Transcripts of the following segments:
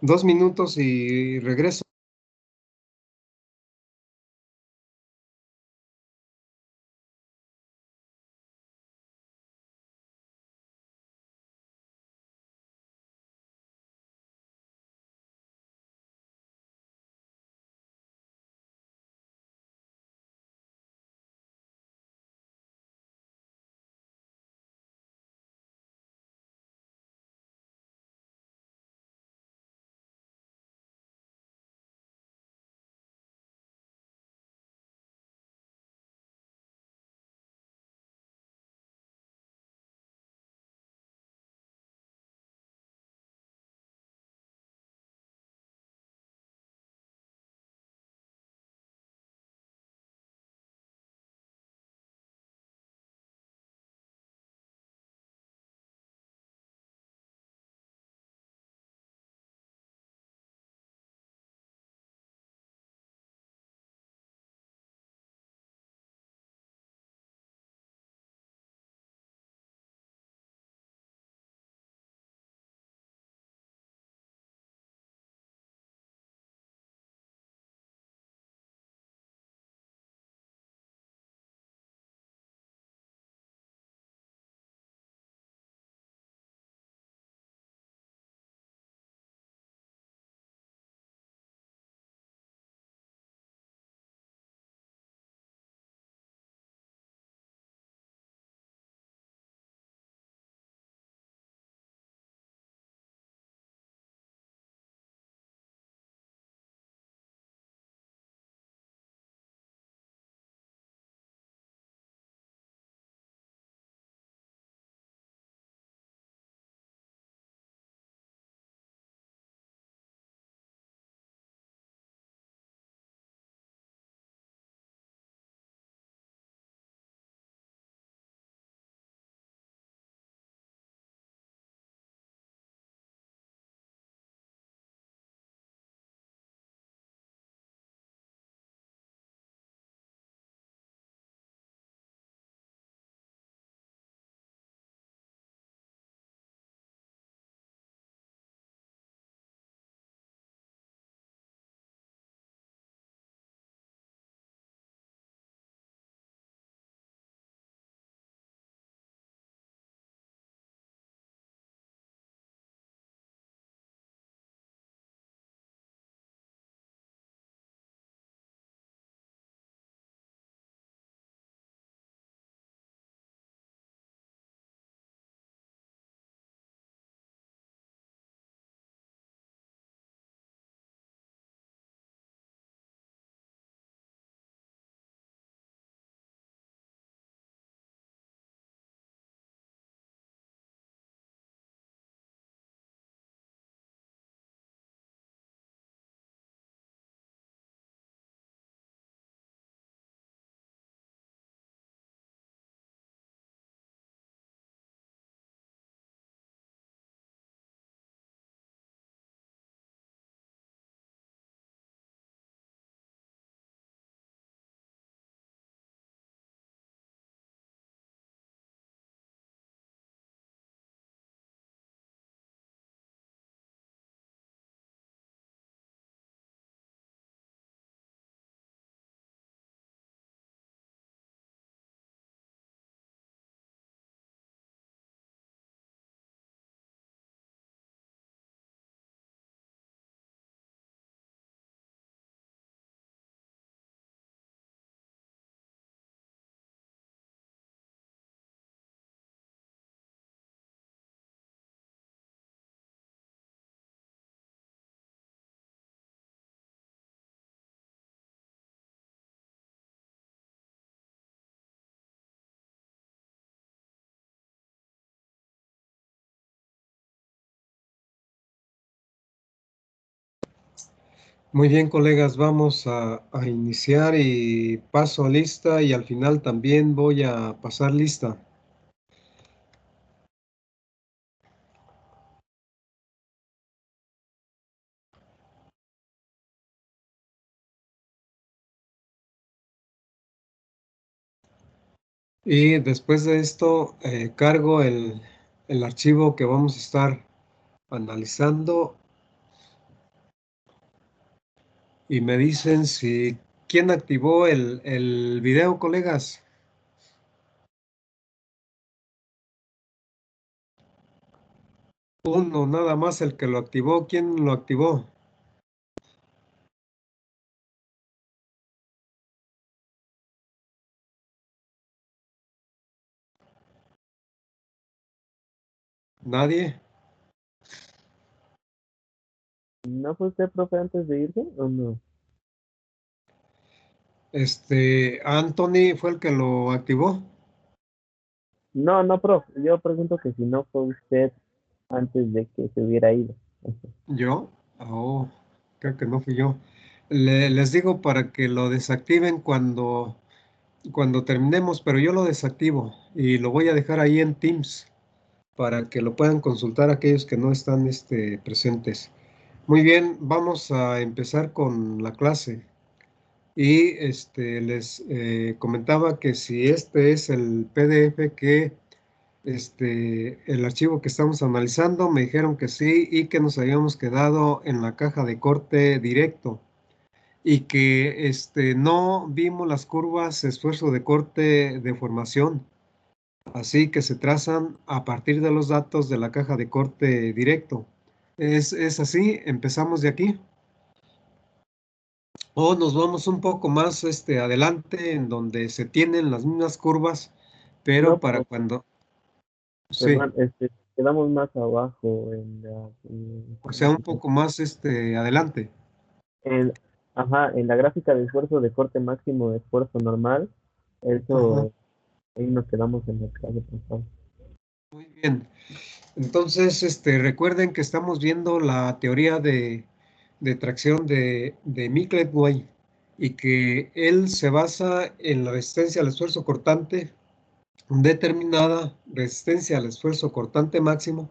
2 minutos y regreso. Muy bien, colegas, vamos a iniciar y paso a lista y al final también voy a pasar lista. Y después de esto, cargo el archivo que vamos a estar analizando y me dicen si quién activó el video, colegas. Uno, nada más el que lo activó. ¿Quién lo activó? ¿Nadie? ¿No fue usted, profe, antes de irse o no? Anthony fue el que lo activó. No, no, profe. Yo pregunto que si no fue usted antes de que se hubiera ido. ¿Yo? Oh, creo que no fui yo. Les digo para que lo desactiven cuando terminemos, pero yo lo desactivo y lo voy a dejar ahí en Teams para que lo puedan consultar aquellos que no están presentes. Muy bien, vamos a empezar con la clase. Y les comentaba que si este es el PDF que el archivo que estamos analizando, me dijeron que sí y que nos habíamos quedado en la caja de corte directo y que no vimos las curvas esfuerzo de corte de formación, así que se trazan a partir de los datos de la caja de corte directo. Es así, empezamos de aquí. O nos vamos un poco más adelante en donde se tienen las mismas curvas, pero No, para profe, cuando, sí, perdón, quedamos más abajo o sea, un poco más adelante. en, ajá, en la gráfica de esfuerzo de corte máximo de esfuerzo normal. Ajá, Eso, ahí nos quedamos en la clase pasada. muy bien. Entonces, recuerden que estamos viendo la teoría de tracción de Miklett-Way y que él se basa en la resistencia al esfuerzo cortante determinada, resistencia al esfuerzo cortante máximo,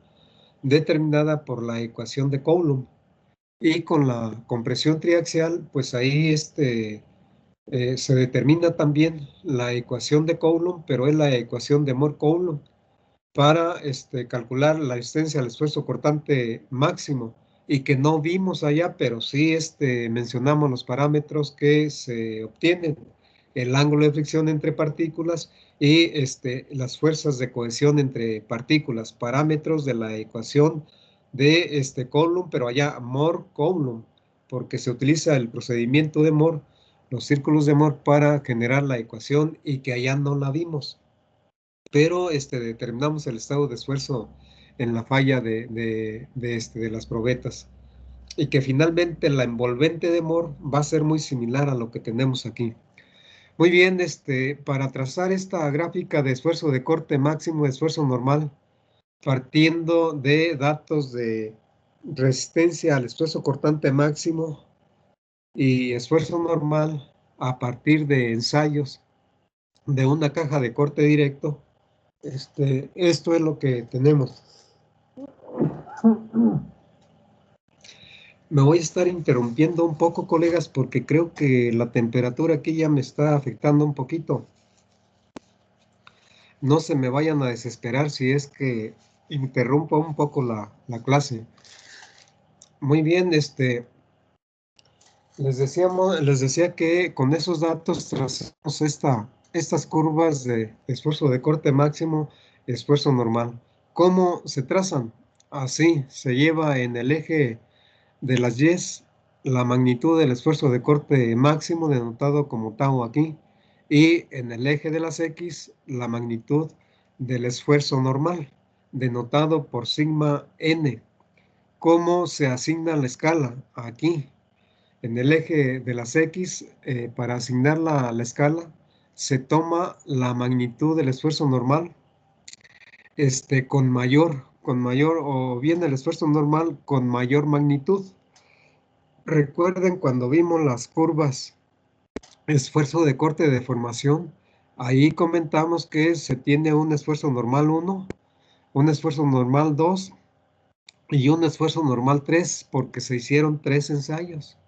determinada por la ecuación de Coulomb. Y con la compresión triaxial, pues ahí se determina también la ecuación de Coulomb, pero es la ecuación de Mohr-Coulomb para calcular la resistencia al esfuerzo cortante máximo y que no vimos allá, pero sí mencionamos los parámetros que se obtienen, el ángulo de fricción entre partículas y las fuerzas de cohesión entre partículas, parámetros de la ecuación de Coulomb, pero allá Mohr-Coulomb, porque se utiliza el procedimiento de Mohr, los círculos de Mohr para generar la ecuación y que allá no la vimos, pero determinamos el estado de esfuerzo en la falla de las probetas y que finalmente la envolvente de Mohr va a ser muy similar a lo que tenemos aquí. Muy bien, para trazar esta gráfica de esfuerzo de corte máximo, de esfuerzo normal, partiendo de datos de resistencia al esfuerzo cortante máximo y esfuerzo normal a partir de ensayos de una caja de corte directo, esto es lo que tenemos. Me voy a estar interrumpiendo un poco, colegas, porque creo que la temperatura aquí ya me está afectando un poquito. No se me vayan a desesperar si es que interrumpo un poco la clase. Muy bien, les decía que con esos datos trazamos estas curvas de esfuerzo de corte máximo, esfuerzo normal. ¿Cómo se trazan? Así, se lleva en el eje de las Y la magnitud del esfuerzo de corte máximo denotado como tau aquí y en el eje de las X la magnitud del esfuerzo normal denotado por sigma n. ¿Cómo se asigna la escala? Aquí en el eje de las X, para asignar la escala se toma la magnitud del esfuerzo normal con mayor o bien el esfuerzo normal con mayor magnitud. Recuerden cuando vimos las curvas esfuerzo de corte de deformación, ahí comentamos que se tiene un esfuerzo normal 1, un esfuerzo normal 2 y un esfuerzo normal 3 porque se hicieron 3 ensayos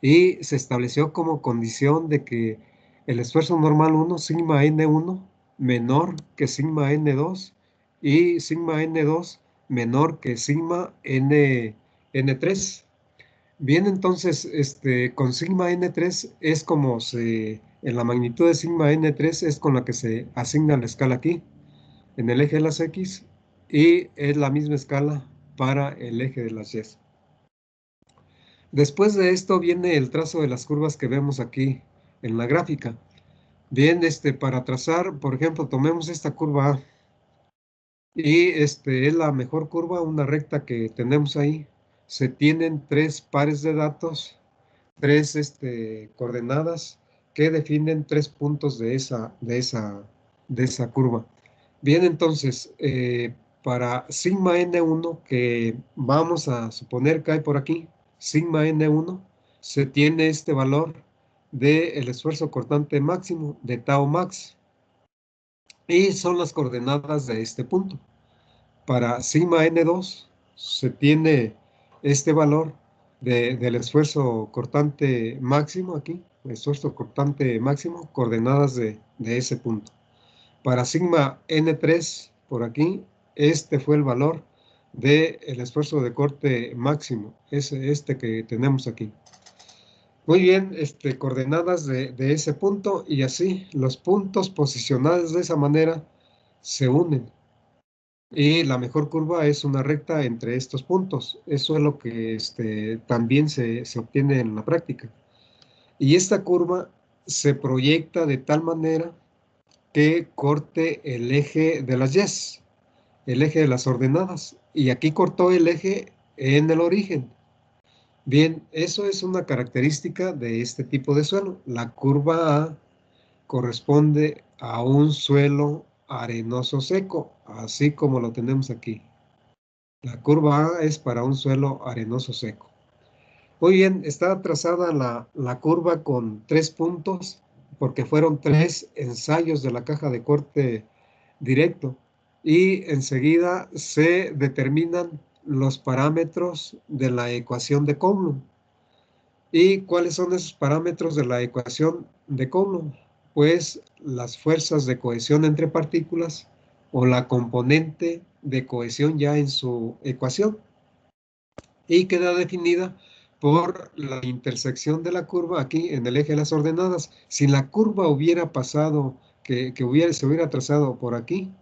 y se estableció como condición de que el esfuerzo normal 1, sigma n1, menor que sigma n2 y sigma n2 menor que sigma n3. Bien, entonces, con sigma n3 es como en la magnitud de sigma n3 es con la que se asigna la escala aquí, en el eje de las X, y es la misma escala para el eje de las Y. Después de esto viene el trazo de las curvas que vemos aquí en la gráfica. Bien, para trazar, por ejemplo, tomemos esta curva A, y es la mejor curva, una recta que tenemos ahí. Se tienen tres pares de datos, tres coordenadas que definen tres puntos de esa curva. Bien, entonces, para sigma n1, que vamos a suponer que hay por aquí, sigma n1, se tiene este valor del esfuerzo cortante máximo, de tau max, y son las coordenadas de este punto. Para sigma n2 se tiene este valor del esfuerzo cortante máximo aquí, esfuerzo cortante máximo, coordenadas de ese punto. Para sigma n3 por aquí, este fue el valor del esfuerzo de corte máximo, este que tenemos aquí. Muy bien, coordenadas de ese punto, y así los puntos posicionados de esa manera se unen. Y la mejor curva es una recta entre estos puntos. Eso es lo que también se obtiene en la práctica. Y esta curva se proyecta de tal manera que corte el eje de las Y, el eje de las ordenadas. Y aquí cortó el eje en el origen. Bien, eso es una característica de este tipo de suelo. La curva A corresponde a un suelo arenoso seco, así como lo tenemos aquí. La curva A es para un suelo arenoso seco. Muy bien, está trazada la curva con 3 puntos, porque fueron 3 ensayos de la caja de corte directo. Y enseguida se determinan los parámetros de la ecuación de Coulomb. ¿Y cuáles son esos parámetros de la ecuación de Coulomb? Pues las fuerzas de cohesión entre partículas, o la componente de cohesión ya en su ecuación, y queda definida por la intersección de la curva aquí en el eje de las ordenadas. Si la curva hubiera pasado, se hubiera trazado por aquí,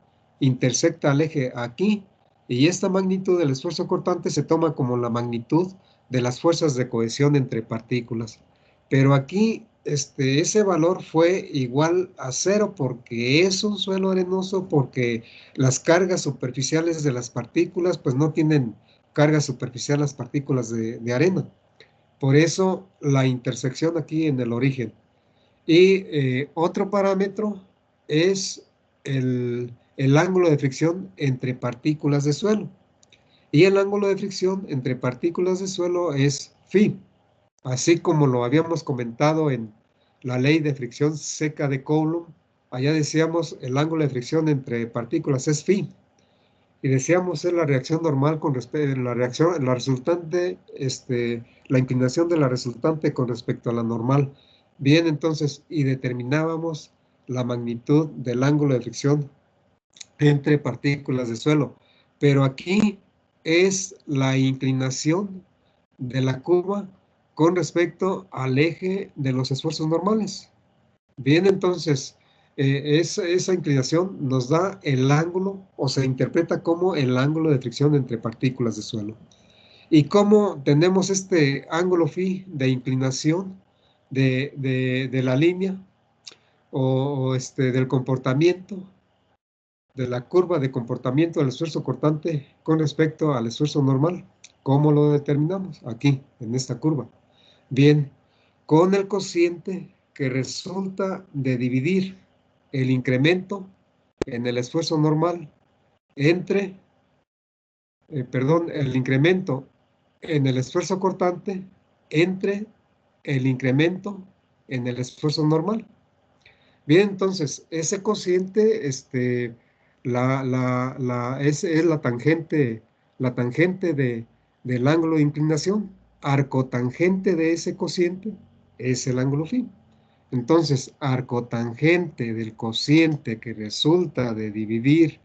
intersecta al eje aquí, y esta magnitud del esfuerzo cortante se toma como la magnitud de las fuerzas de cohesión entre partículas. Pero aquí ese valor fue igual a 0 porque es un suelo arenoso, porque las cargas superficiales de las partículas pues no tienen carga superficial las partículas de arena. Por eso la intersección aquí en el origen. Y otro parámetro es el ángulo de fricción entre partículas de suelo. Y el ángulo de fricción entre partículas de suelo es phi, así como lo habíamos comentado en la ley de fricción seca de Coulomb. Allá decíamos el ángulo de fricción entre partículas es phi. Y decíamos es la reacción normal con respecto a la resultante, la inclinación de la resultante con respecto a la normal. Bien, entonces, y determinábamos la magnitud del ángulo de fricción entre partículas de suelo. Pero aquí es la inclinación de la curva con respecto al eje de los esfuerzos normales. Bien, entonces, esa inclinación nos da el ángulo, o se interpreta como el ángulo de fricción entre partículas de suelo. Y como tenemos este ángulo phi de inclinación de la línea, o del comportamiento, de la curva de comportamiento del esfuerzo cortante con respecto al esfuerzo normal. ¿Cómo lo determinamos? Aquí, en esta curva. Bien, con el cociente que resulta de dividir el incremento en el esfuerzo normal entre, el incremento en el esfuerzo cortante entre el incremento en el esfuerzo normal. Bien, entonces, ese cociente, es la tangente del ángulo de inclinación. Arcotangente de ese cociente es el ángulo phi. Entonces, arcotangente del cociente que resulta de dividir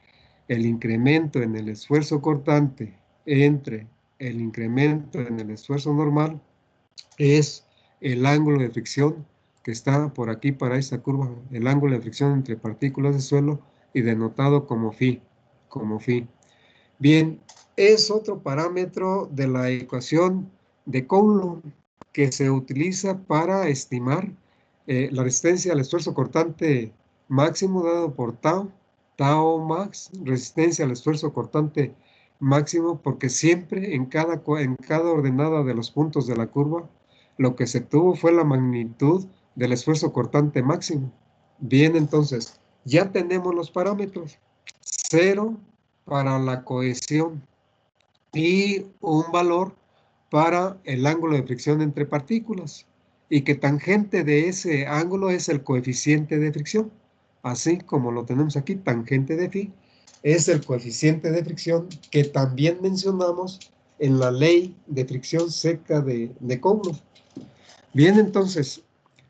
el incremento en el esfuerzo cortante entre el incremento en el esfuerzo normal es el ángulo de fricción que está por aquí para esta curva, el ángulo de fricción entre partículas de suelo y denotado como phi, como phi. Bien, es otro parámetro de la ecuación de Coulomb que se utiliza para estimar la resistencia al esfuerzo cortante máximo dado por tau, tau max, resistencia al esfuerzo cortante máximo, porque siempre en cada ordenada de los puntos de la curva, lo que se tuvo fue la magnitud del esfuerzo cortante máximo. Bien, entonces, ya tenemos los parámetros. 0 para la cohesión y un valor para el ángulo de fricción entre partículas, y que tangente de ese ángulo es el coeficiente de fricción, así como lo tenemos aquí, tangente de phi es el coeficiente de fricción que también mencionamos en la ley de fricción seca de Coulomb. Bien, entonces,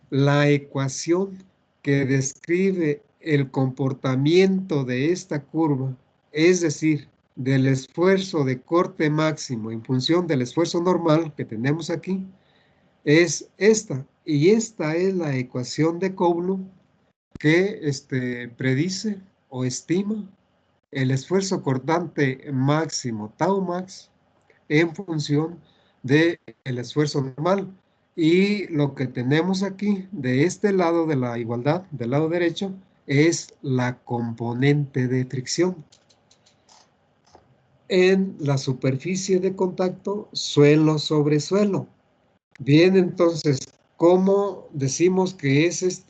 la ecuación que describe el comportamiento de esta curva, es decir, del esfuerzo de corte máximo en función del esfuerzo normal que tenemos aquí, es esta. Y esta es la ecuación de Coulomb que predice o estima el esfuerzo cortante máximo, tau max, en función del esfuerzo normal. Y lo que tenemos aquí de este lado de la igualdad, del lado derecho, es la componente de fricción en la superficie de contacto suelo sobre suelo. Bien, entonces, ¿cómo decimos que es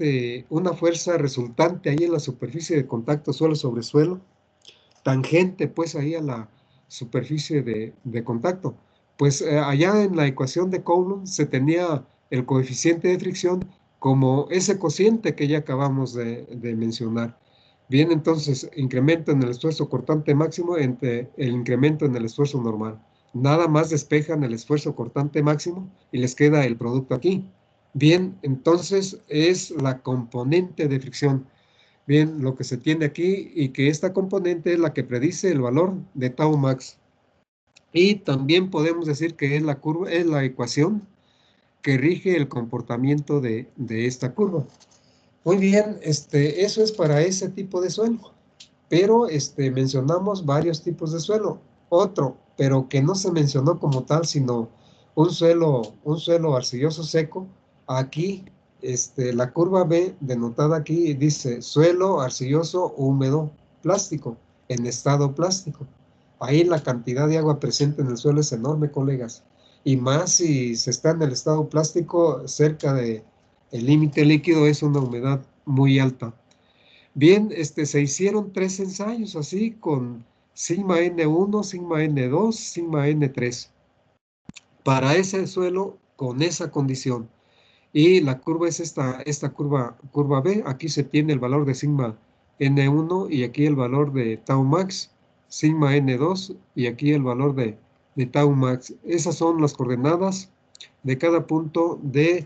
una fuerza resultante ahí en la superficie de contacto suelo sobre suelo? Tangente, pues, ahí a la superficie de contacto. Pues allá en la ecuación de Coulomb se tenía el coeficiente de fricción como ese cociente que ya acabamos de mencionar. Bien, entonces, incremento en el esfuerzo cortante máximo entre el incremento en el esfuerzo normal. Nada más despejan el esfuerzo cortante máximo y les queda el producto aquí. Bien, entonces es la componente de fricción. Bien, lo que se tiene aquí, y que esta componente es la que predice el valor de tau max. Y también podemos decir que es la curva, es la ecuación que rige el comportamiento de esta curva. Muy bien, eso es para ese tipo de suelo. Pero mencionamos varios tipos de suelo. Otro, pero que no se mencionó como tal, sino un suelo arcilloso seco. Aquí, la curva B denotada aquí dice suelo arcilloso húmedo plástico, en estado plástico. Ahí la cantidad de agua presente en el suelo es enorme, colegas. Y más si se está en el estado plástico, cerca de el límite líquido, es una humedad muy alta. Bien, se hicieron 3 ensayos así con sigma N1, sigma N2, sigma N3 para ese suelo con esa condición. Y la curva es esta curva B. Aquí se tiene el valor de sigma N1 y aquí el valor de tau max, sigma N2 y aquí el valor de tau max. Esas son las coordenadas de cada punto de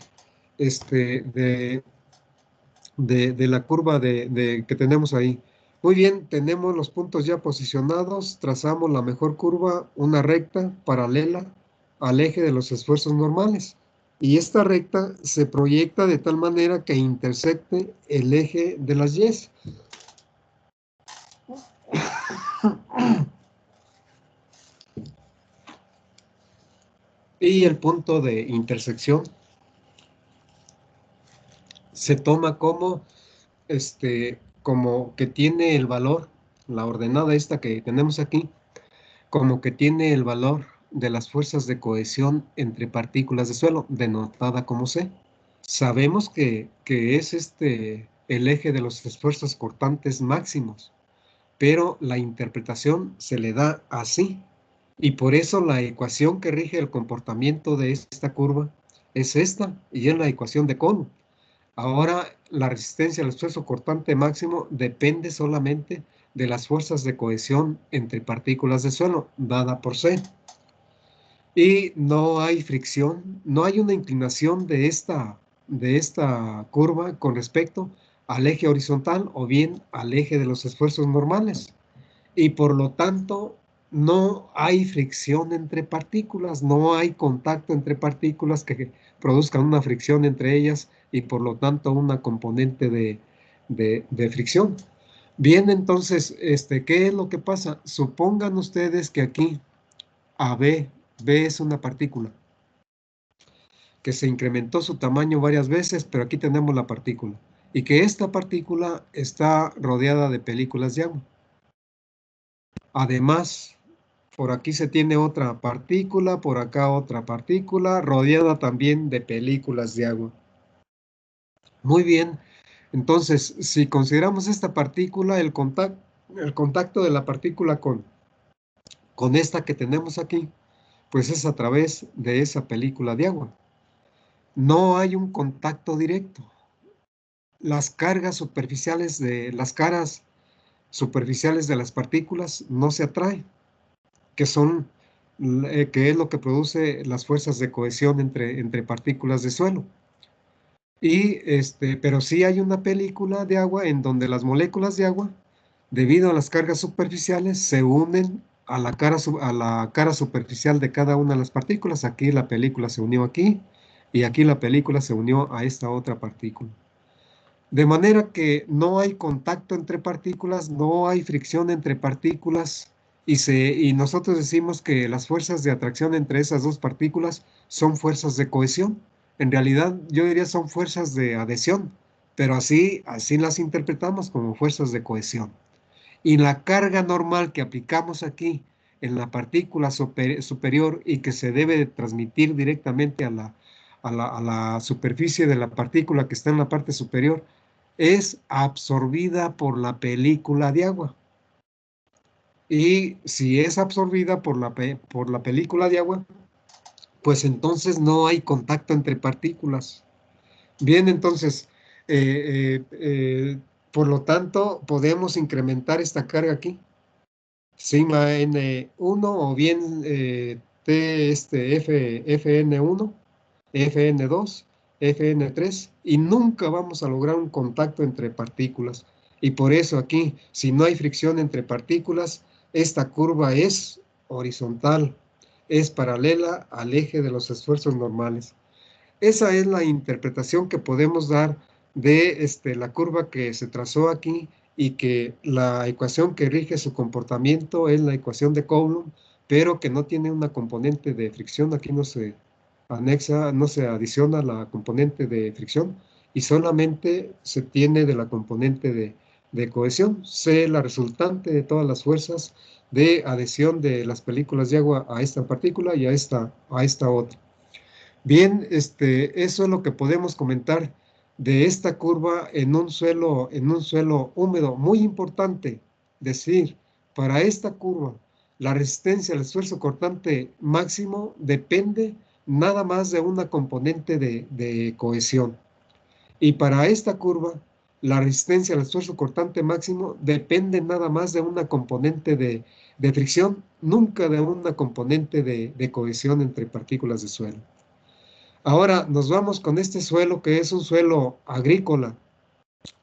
la curva que tenemos ahí. Muy bien, tenemos los puntos ya posicionados, trazamos la mejor curva, una recta paralela al eje de los esfuerzos normales. Y esta recta se proyecta de tal manera que intersecte el eje de las Y. Y el punto de intersección se toma como que tiene el valor, la ordenada esta que tenemos aquí, como que tiene el valor de las fuerzas de cohesión entre partículas de suelo, denotada como C. Sabemos que es el eje de los esfuerzos cortantes máximos, pero la interpretación se le da así. Y por eso la ecuación que rige el comportamiento de esta curva es esta, y es la ecuación de Coulomb. Ahora, la resistencia al esfuerzo cortante máximo depende solamente de las fuerzas de cohesión entre partículas de suelo, dada por C. Y no hay fricción, no hay una inclinación de esta curva con respecto al eje horizontal o bien al eje de los esfuerzos normales. Y por lo tanto, no hay fricción entre partículas, no hay contacto entre partículas que produzcan una fricción entre ellas y por lo tanto una componente de fricción. Bien, entonces, ¿qué es lo que pasa? Supongan ustedes que aquí AB, B es una partícula que se incrementó su tamaño varias veces, pero aquí tenemos la partícula. Y que esta partícula está rodeada de películas de agua. Además, por aquí se tiene otra partícula, por acá otra partícula, rodeada también de películas de agua. Muy bien, entonces, si consideramos esta partícula, el contacto de la partícula con esta que tenemos aquí, pues es a través de esa película de agua. No hay un contacto directo. Las cargas superficiales de las caras superficiales de las partículas no se atraen, que son que es lo que produce las fuerzas de cohesión entre partículas de suelo. Pero sí hay una película de agua en donde las moléculas de agua, debido a las cargas superficiales, se unen a a la cara superficial de cada una de las partículas. Aquí la película se unió aquí y aquí la película se unió a esta otra partícula. De manera que no hay contacto entre partículas, no hay fricción entre partículas y nosotros decimos que las fuerzas de atracción entre esas dos partículas son fuerzas de cohesión. En realidad yo diría son fuerzas de adhesión, pero así las interpretamos como fuerzas de cohesión. Y la carga normal que aplicamos aquí en la partícula superior y que se debe de transmitir directamente a la superficie de la partícula que está en la parte superior, es absorbida por la película de agua. Y si es absorbida por por la película de agua, pues entonces no hay contacto entre partículas. Bien, entonces, por lo tanto, podemos incrementar esta carga aquí, sigma N1 o bien FN1, FN2, FN3 y nunca vamos a lograr un contacto entre partículas. Y por eso aquí, si no hay fricción entre partículas, esta curva es horizontal, es paralela al eje de los esfuerzos normales. Esa es la interpretación que podemos dar de la curva que se trazó aquí y que la ecuación que rige su comportamiento es la ecuación de Coulomb, pero que no tiene una componente de fricción. Aquí no se anexa, no se adiciona la componente de fricción y solamente se tiene de la componente de cohesión. C, la resultante de todas las fuerzas de adhesión de las películas de agua a esta partícula y a esta otra. Bien, eso es lo que podemos comentar de esta curva en un suelo húmedo. Muy importante decir, para esta curva, la resistencia al esfuerzo cortante máximo depende nada más de una componente de cohesión. Y para esta curva, la resistencia al esfuerzo cortante máximo depende nada más de una componente de fricción, nunca de una componente de cohesión entre partículas de suelo. Ahora nos vamos con este suelo que es un suelo agrícola.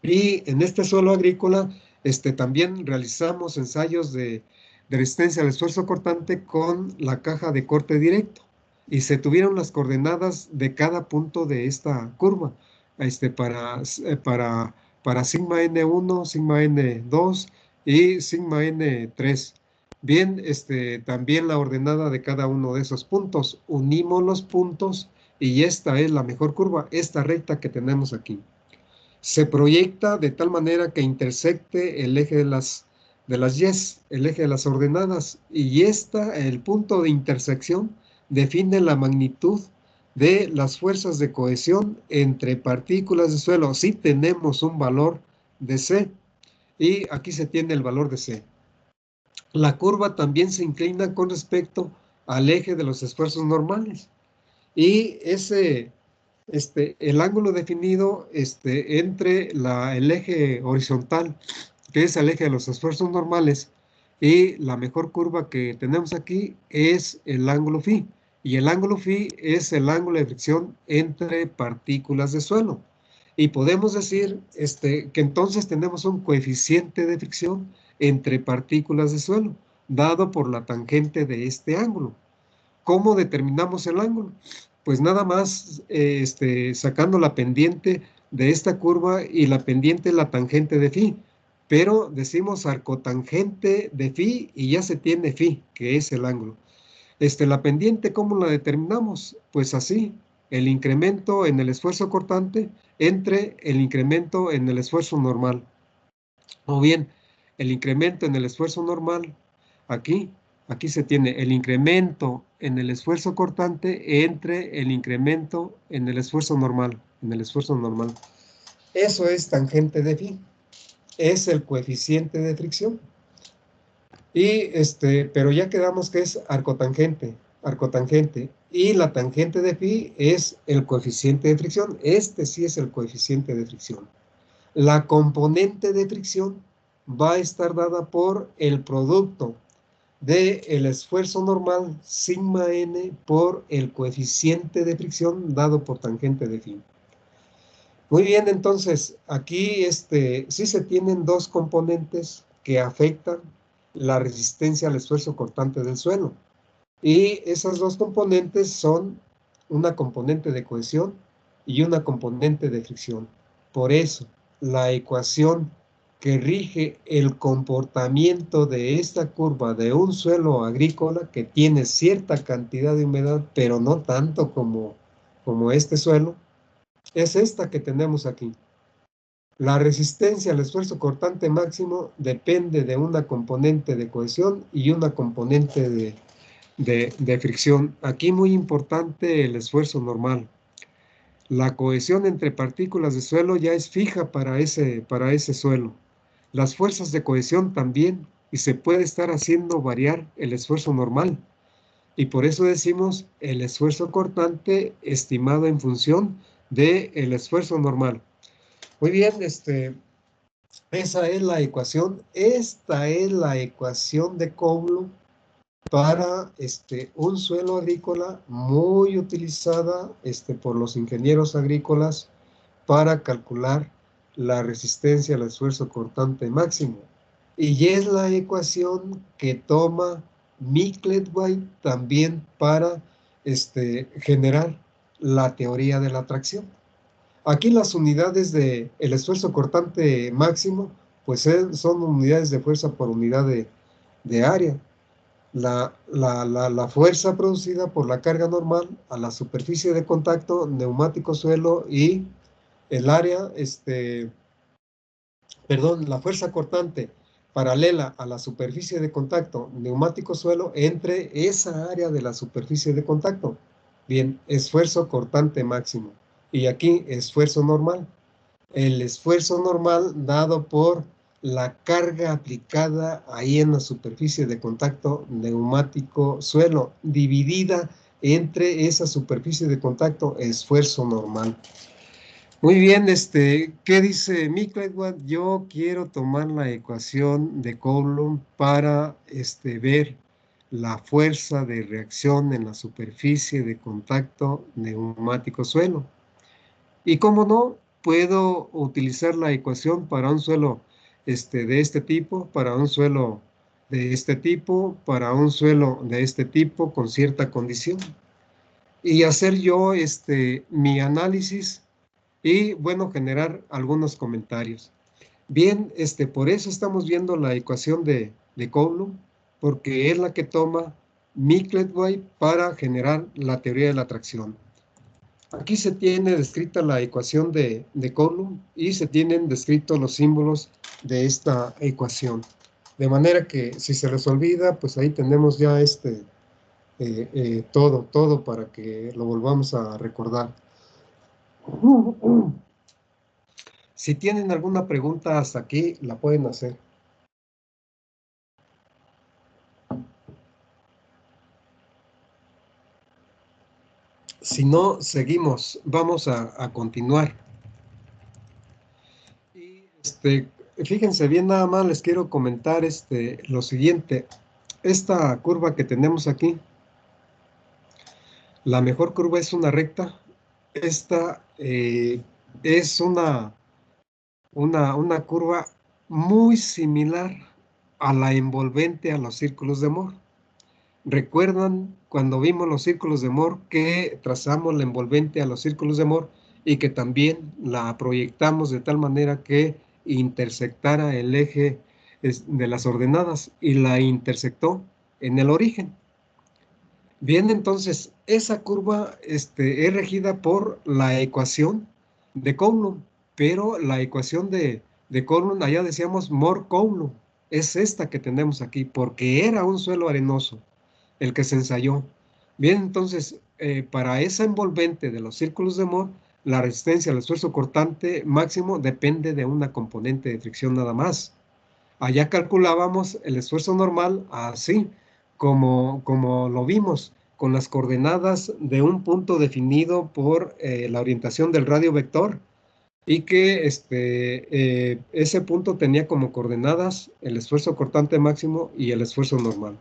Y en este suelo agrícola también realizamos ensayos de resistencia al esfuerzo cortante con la caja de corte directo. Y se tuvieron las coordenadas de cada punto de esta curva para sigma N1, sigma N2 y sigma N3. Bien, también la ordenada de cada uno de esos puntos. Unimos los puntos y esta es la mejor curva, esta recta que tenemos aquí. Se proyecta de tal manera que intersecte el eje de las Y, el eje de las ordenadas, y el punto de intersección, define la magnitud de las fuerzas de cohesión entre partículas de suelo. Si tenemos un valor de C, y aquí se tiene el valor de C. La curva también se inclina con respecto al eje de los esfuerzos normales. Y el ángulo definido entre el eje horizontal, que es el eje de los esfuerzos normales, y la mejor curva que tenemos aquí es el ángulo phi. Y el ángulo phi es el ángulo de fricción entre partículas de suelo. Y podemos decir que entonces tenemos un coeficiente de fricción entre partículas de suelo. dado por la tangente de este ángulo. ¿Cómo determinamos el ángulo? Pues nada más sacando la pendiente de esta curva y la pendiente la tangente de phi. Pero decimos arcotangente de phi y ya se tiene phi, que es el ángulo. La pendiente, ¿cómo la determinamos? Pues así, el incremento en el esfuerzo cortante entre el incremento en el esfuerzo normal. O bien, el incremento en el esfuerzo normal, aquí se tiene el incremento en el esfuerzo cortante entre el incremento en el esfuerzo normal, Eso es tangente de phi, es el coeficiente de fricción. Y pero ya quedamos que es arcotangente, y la tangente de phi es el coeficiente de fricción. Este sí es el coeficiente de fricción. La componente de fricción va a estar dada por el producto del esfuerzo normal sigma n por el coeficiente de fricción dado por tangente de phi. Muy bien, entonces aquí sí se tienen dos componentes que afectan la resistencia al esfuerzo cortante del suelo. Y esas dos componentes son una componente de cohesión y una componente de fricción. Por eso, la ecuación que rige el comportamiento de esta curva de un suelo agrícola que tiene cierta cantidad de humedad, pero no tanto como este suelo, es esta que tenemos aquí. La resistencia al esfuerzo cortante máximo depende de una componente de cohesión y una componente de fricción. Aquí muy importante el esfuerzo normal. La cohesión entre partículas de suelo ya es fija para ese suelo. Las fuerzas de cohesión también, y se puede estar haciendo variar el esfuerzo normal. Y por eso decimos el esfuerzo cortante estimado en función del esfuerzo normal. Muy bien, esa es la ecuación. Esta es la ecuación de Coulomb para un suelo agrícola muy utilizada por los ingenieros agrícolas para calcular la resistencia al esfuerzo cortante máximo. Y es la ecuación que toma Micklethwait también para generar la teoría de la atracción. Aquí las unidades del esfuerzo cortante máximo, pues son unidades de fuerza por unidad de área. La fuerza producida por la carga normal a la superficie de contacto, neumático suelo y el área, la fuerza cortante paralela a la superficie de contacto, neumático suelo, entre esa área de la superficie de contacto. Bien, esfuerzo cortante máximo. Y aquí, esfuerzo normal. El esfuerzo normal dado por la carga aplicada ahí en la superficie de contacto neumático suelo, dividida entre esa superficie de contacto esfuerzo normal. Muy bien, ¿qué dice Micklethwait? Yo quiero tomar la ecuación de Coulomb para ver la fuerza de reacción en la superficie de contacto neumático suelo. Y cómo no, puedo utilizar la ecuación para un suelo de este tipo, para un suelo de este tipo, para un suelo de este tipo con cierta condición. Y hacer yo mi análisis y, bueno, generar algunos comentarios. Bien, por eso estamos viendo la ecuación de Coulomb, porque es la que toma Micklethwait para generar la teoría de la atracción. Aquí se tiene descrita la ecuación de Coulomb y se tienen descritos los símbolos de esta ecuación. De manera que si se les olvida, pues ahí tenemos ya todo para que lo volvamos a recordar. Si tienen alguna pregunta hasta aquí, la pueden hacer. Si no, seguimos. Vamos a continuar. Y fíjense bien, nada más les quiero comentar lo siguiente. Esta curva que tenemos aquí, la mejor curva es una recta. Esta es una curva muy similar a la envolvente a los círculos de Moore. ¿Recuerdan cuando vimos los círculos de Moore que trazamos la envolvente a los círculos de Moore y que también la proyectamos de tal manera que intersectara el eje de las ordenadas y la intersectó en el origen? Bien, entonces esa curva es regida por la ecuación de Coulomb, pero la ecuación de Coulomb, allá decíamos Moore-Coulomb, es esta que tenemos aquí, porque era un suelo arenoso el que se ensayó. Bien, entonces, para esa envolvente de los círculos de Moore, la resistencia al esfuerzo cortante máximo depende de una componente de fricción nada más. Allá calculábamos el esfuerzo normal así, como lo vimos, con las coordenadas de un punto definido por la orientación del radio vector, y que ese punto tenía como coordenadas el esfuerzo cortante máximo y el esfuerzo normal.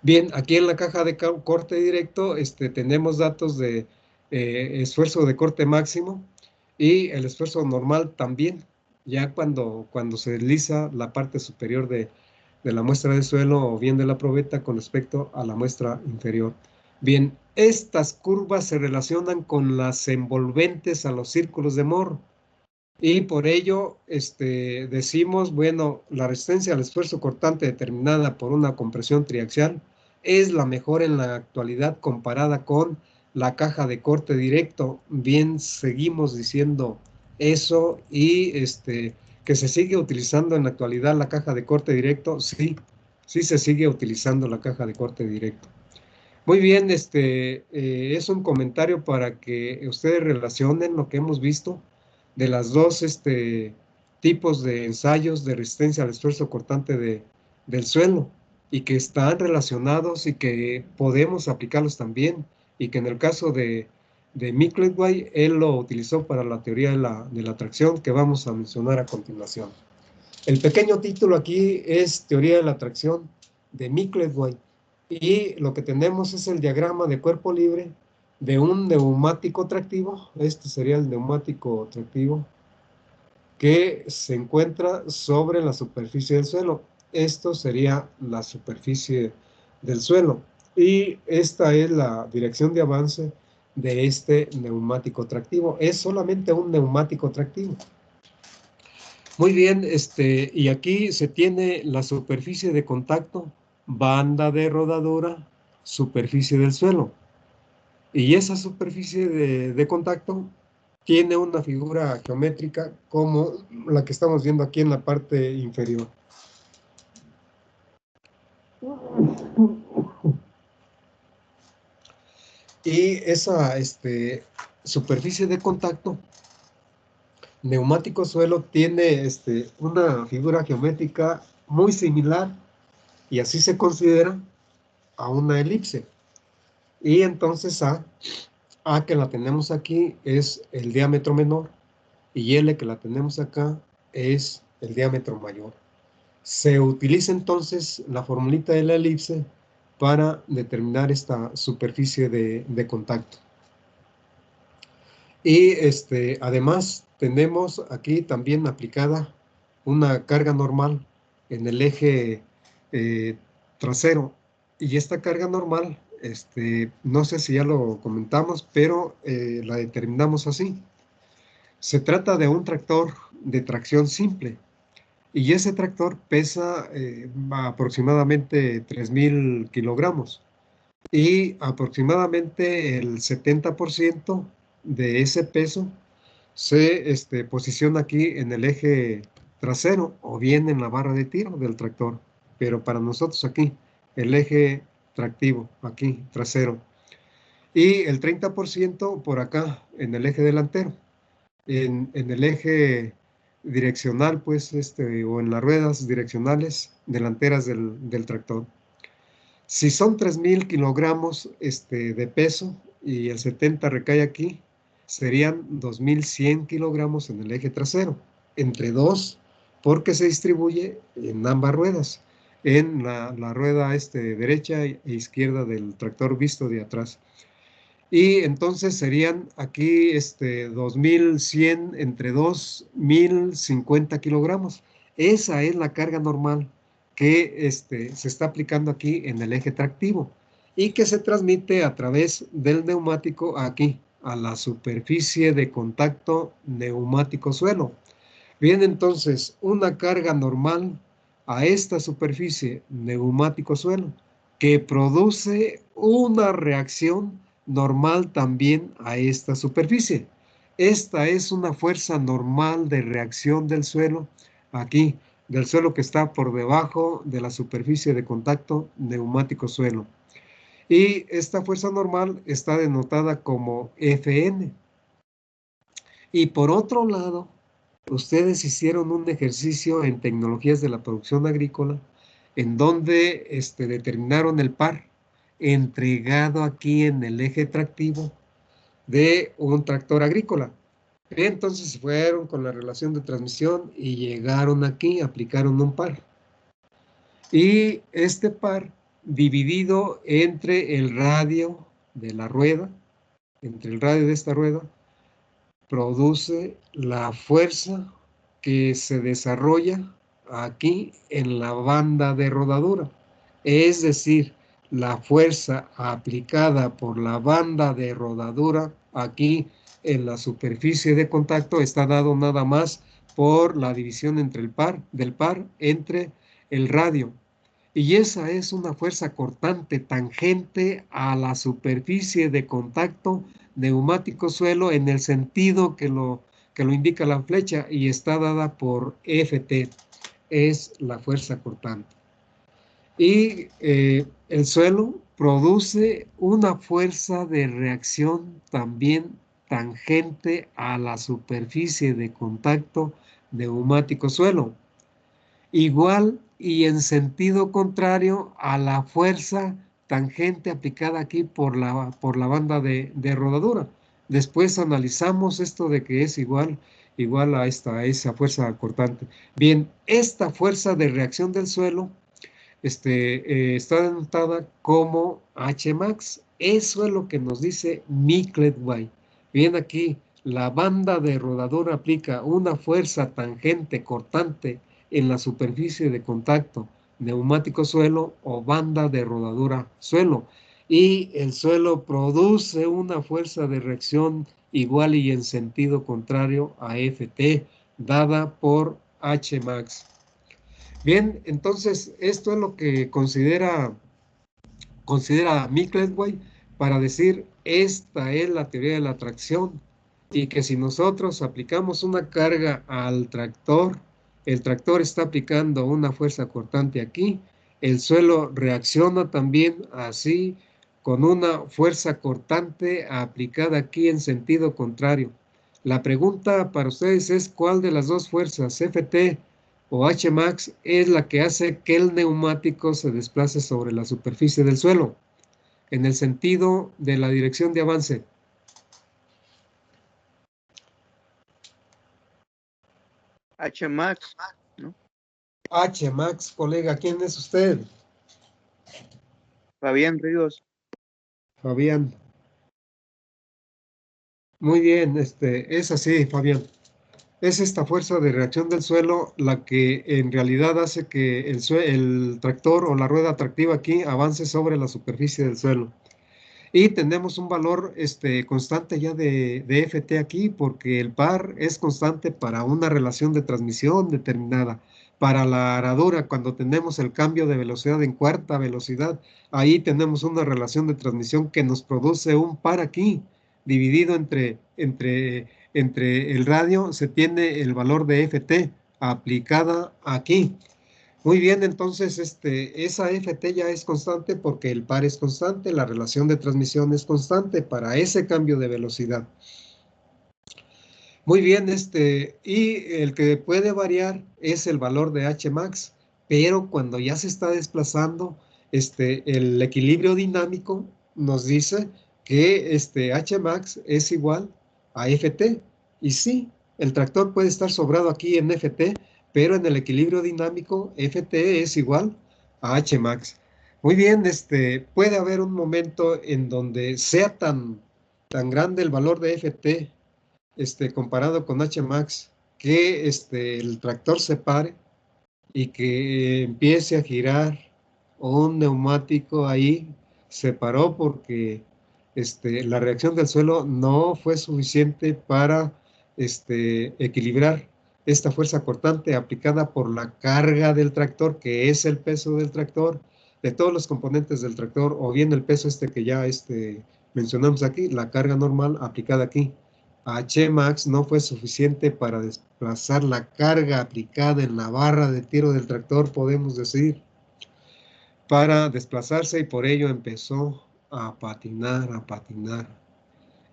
Bien, aquí en la caja de corte directo tenemos datos de esfuerzo de corte máximo y el esfuerzo normal también, ya cuando se desliza la parte superior de la muestra de suelo o bien de la probeta con respecto a la muestra inferior. Bien, estas curvas se relacionan con las envolventes a los círculos de Moore y por ello decimos, bueno, la resistencia al esfuerzo cortante determinada por una compresión triaxial es la mejor en la actualidad comparada con la caja de corte directo. Bien, seguimos diciendo eso y que se sigue utilizando en la actualidad la caja de corte directo. Sí, sí se sigue utilizando la caja de corte directo. Muy bien, es un comentario para que ustedes relacionen lo que hemos visto de las dos tipos de ensayos de resistencia al esfuerzo cortante del suelo y que están relacionados y que podemos aplicarlos también y que en el caso de Mickleway, él lo utilizó para la teoría de la atracción que vamos a mencionar a continuación. El pequeño título aquí es Teoría de la atracción de Mickleway y lo que tenemos es el diagrama de cuerpo libre de un neumático tractivo. Este sería el neumático tractivo que se encuentra sobre la superficie del suelo. Esto sería la superficie del suelo y esta es la dirección de avance de este neumático tractivo. Es solamente un neumático tractivo. Muy bien, y aquí se tiene la superficie de contacto, banda de rodadura, superficie del suelo. Y esa superficie de contacto tiene una figura geométrica como la que estamos viendo aquí en la parte inferior. Y esa superficie de contacto, neumático suelo, tiene una figura geométrica muy similar y así se considera a una elipse. Y entonces A que la tenemos aquí es el diámetro menor y L que la tenemos acá es el diámetro mayor. Se utiliza entonces la formulita de la elipse para determinar esta superficie de contacto. Y además tenemos aquí también aplicada una carga normal en el eje trasero. Y esta carga normal, no sé si ya lo comentamos, pero la determinamos así. Se trata de un tractor de tracción simple. Y ese tractor pesa aproximadamente 3,000 kilogramos. Y aproximadamente el 70% de ese peso se posiciona aquí en el eje trasero o bien en la barra de tiro del tractor. Pero para nosotros aquí, el eje tractivo, aquí, trasero. Y el 30% por acá, en el eje delantero. En el eje direccional, pues, o en las ruedas direccionales delanteras del tractor. Si son 3,000 kilogramos de peso y el 70 recae aquí, serían 2,100 kilogramos en el eje trasero, entre dos, porque se distribuye en ambas ruedas, en la rueda derecha e izquierda del tractor visto de atrás. Y entonces serían aquí 2,100 entre 2,050 kilogramos. Esa es la carga normal que se está aplicando aquí en el eje tractivo y que se transmite a través del neumático aquí, a la superficie de contacto neumático-suelo. Bien, entonces, una carga normal a esta superficie neumático-suelo que produce una reacción normal también a esta superficie. Esta es una fuerza normal de reacción del suelo aquí, del suelo que está por debajo de la superficie de contacto neumático-suelo. Y esta fuerza normal está denotada como Fn. Y por otro lado, ustedes hicieron un ejercicio en tecnologías de la producción agrícola en donde determinaron el par entregado aquí en el eje tractivo de un tractor agrícola. Entonces fueron con la relación de transmisión y llegaron aquí, aplicaron un par. Y este par dividido entre el radio de la rueda, entre el radio de esta rueda, produce la fuerza que se desarrolla aquí en la banda de rodadura. Es decir, la fuerza aplicada por la banda de rodadura aquí en la superficie de contacto está dado nada más por la división entre del par entre el radio. Y esa es una fuerza cortante tangente a la superficie de contacto neumático suelo en el sentido que lo indica la flecha y está dada por Ft, es la fuerza cortante. Y el suelo produce una fuerza de reacción también tangente a la superficie de contacto neumático suelo, igual y en sentido contrario a la fuerza tangente aplicada aquí por la banda de rodadura. Después analizamos esto de que es igual a esa fuerza cortante. Bien, esta fuerza de reacción del suelo está denotada como Hmax. Eso es lo que nos dice Miklett-White. Bien, aquí la banda de rodadura aplica una fuerza tangente cortante en la superficie de contacto neumático suelo o banda de rodadura suelo. Y el suelo produce una fuerza de reacción igual y en sentido contrario a Ft, dada por Hmax. Bien, entonces esto es lo que considera Miklett-White para decir esta es la teoría de la atracción y que si nosotros aplicamos una carga al tractor, el tractor está aplicando una fuerza cortante aquí, el suelo reacciona también así con una fuerza cortante aplicada aquí en sentido contrario. La pregunta para ustedes es ¿cuál de las dos fuerzas, Ft o Hmax, es la que hace que el neumático se desplace sobre la superficie del suelo en el sentido de la dirección de avance? Hmax, ¿no? Hmax, colega, ¿quién es usted? Fabián Ríos. Fabián. Muy bien, es así, Fabián. Es esta fuerza de reacción del suelo la que en realidad hace que el tractor o la rueda tractiva aquí avance sobre la superficie del suelo. Y tenemos un valor constante ya de Ft aquí porque el par es constante para una relación de transmisión determinada. Para la aradura, cuando tenemos el cambio de velocidad en cuarta velocidad, ahí tenemos una relación de transmisión que nos produce un par aquí, dividido entre el radio, se tiene el valor de Ft aplicada aquí. Muy bien, entonces esa Ft ya es constante porque el par es constante, la relación de transmisión es constante para ese cambio de velocidad. Muy bien, y el que puede variar es el valor de Hmax, pero cuando ya se está desplazando, el equilibrio dinámico nos dice que Hmax es igual a Ft. Y sí, el tractor puede estar sobrado aquí en Ft, pero en el equilibrio dinámico Ft es igual a Hmax. Muy bien, puede haber un momento en donde sea tan grande el valor de Ft comparado con Hmax, que el tractor se pare y que empiece a girar un neumático ahí, se paró porque la reacción del suelo no fue suficiente para equilibrar esta fuerza cortante aplicada por la carga del tractor, que es el peso del tractor, de todos los componentes del tractor, o bien el peso que ya mencionamos aquí, la carga normal aplicada aquí. H-max no fue suficiente para desplazar la carga aplicada en la barra de tiro del tractor, podemos decir, para desplazarse, y por ello empezó a patinar, a patinar.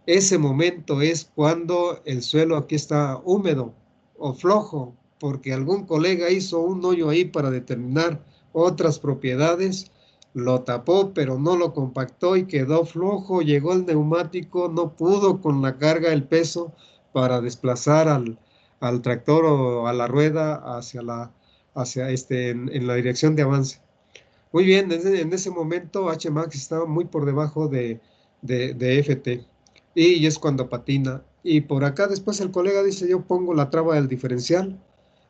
Ese momento es cuando el suelo aquí está húmedo o flojo, porque algún colega hizo un hoyo ahí para determinar otras propiedades, lo tapó, pero no lo compactó y quedó flojo. Llegó el neumático, no pudo con la carga, el peso, para desplazar al tractor o a la rueda hacia en la dirección de avance. Muy bien, en ese momento H-max estaba muy por debajo de FT, y es cuando patina. Y por acá después el colega dice, yo pongo la traba del diferencial,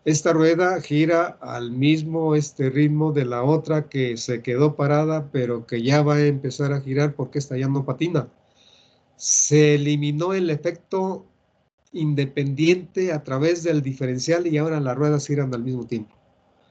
esta rueda gira al mismo ritmo de la otra que se quedó parada, pero que ya va a empezar a girar porque esta ya no patina. Se eliminó el efecto independiente a través del diferencial y ahora las ruedas giran al mismo tiempo.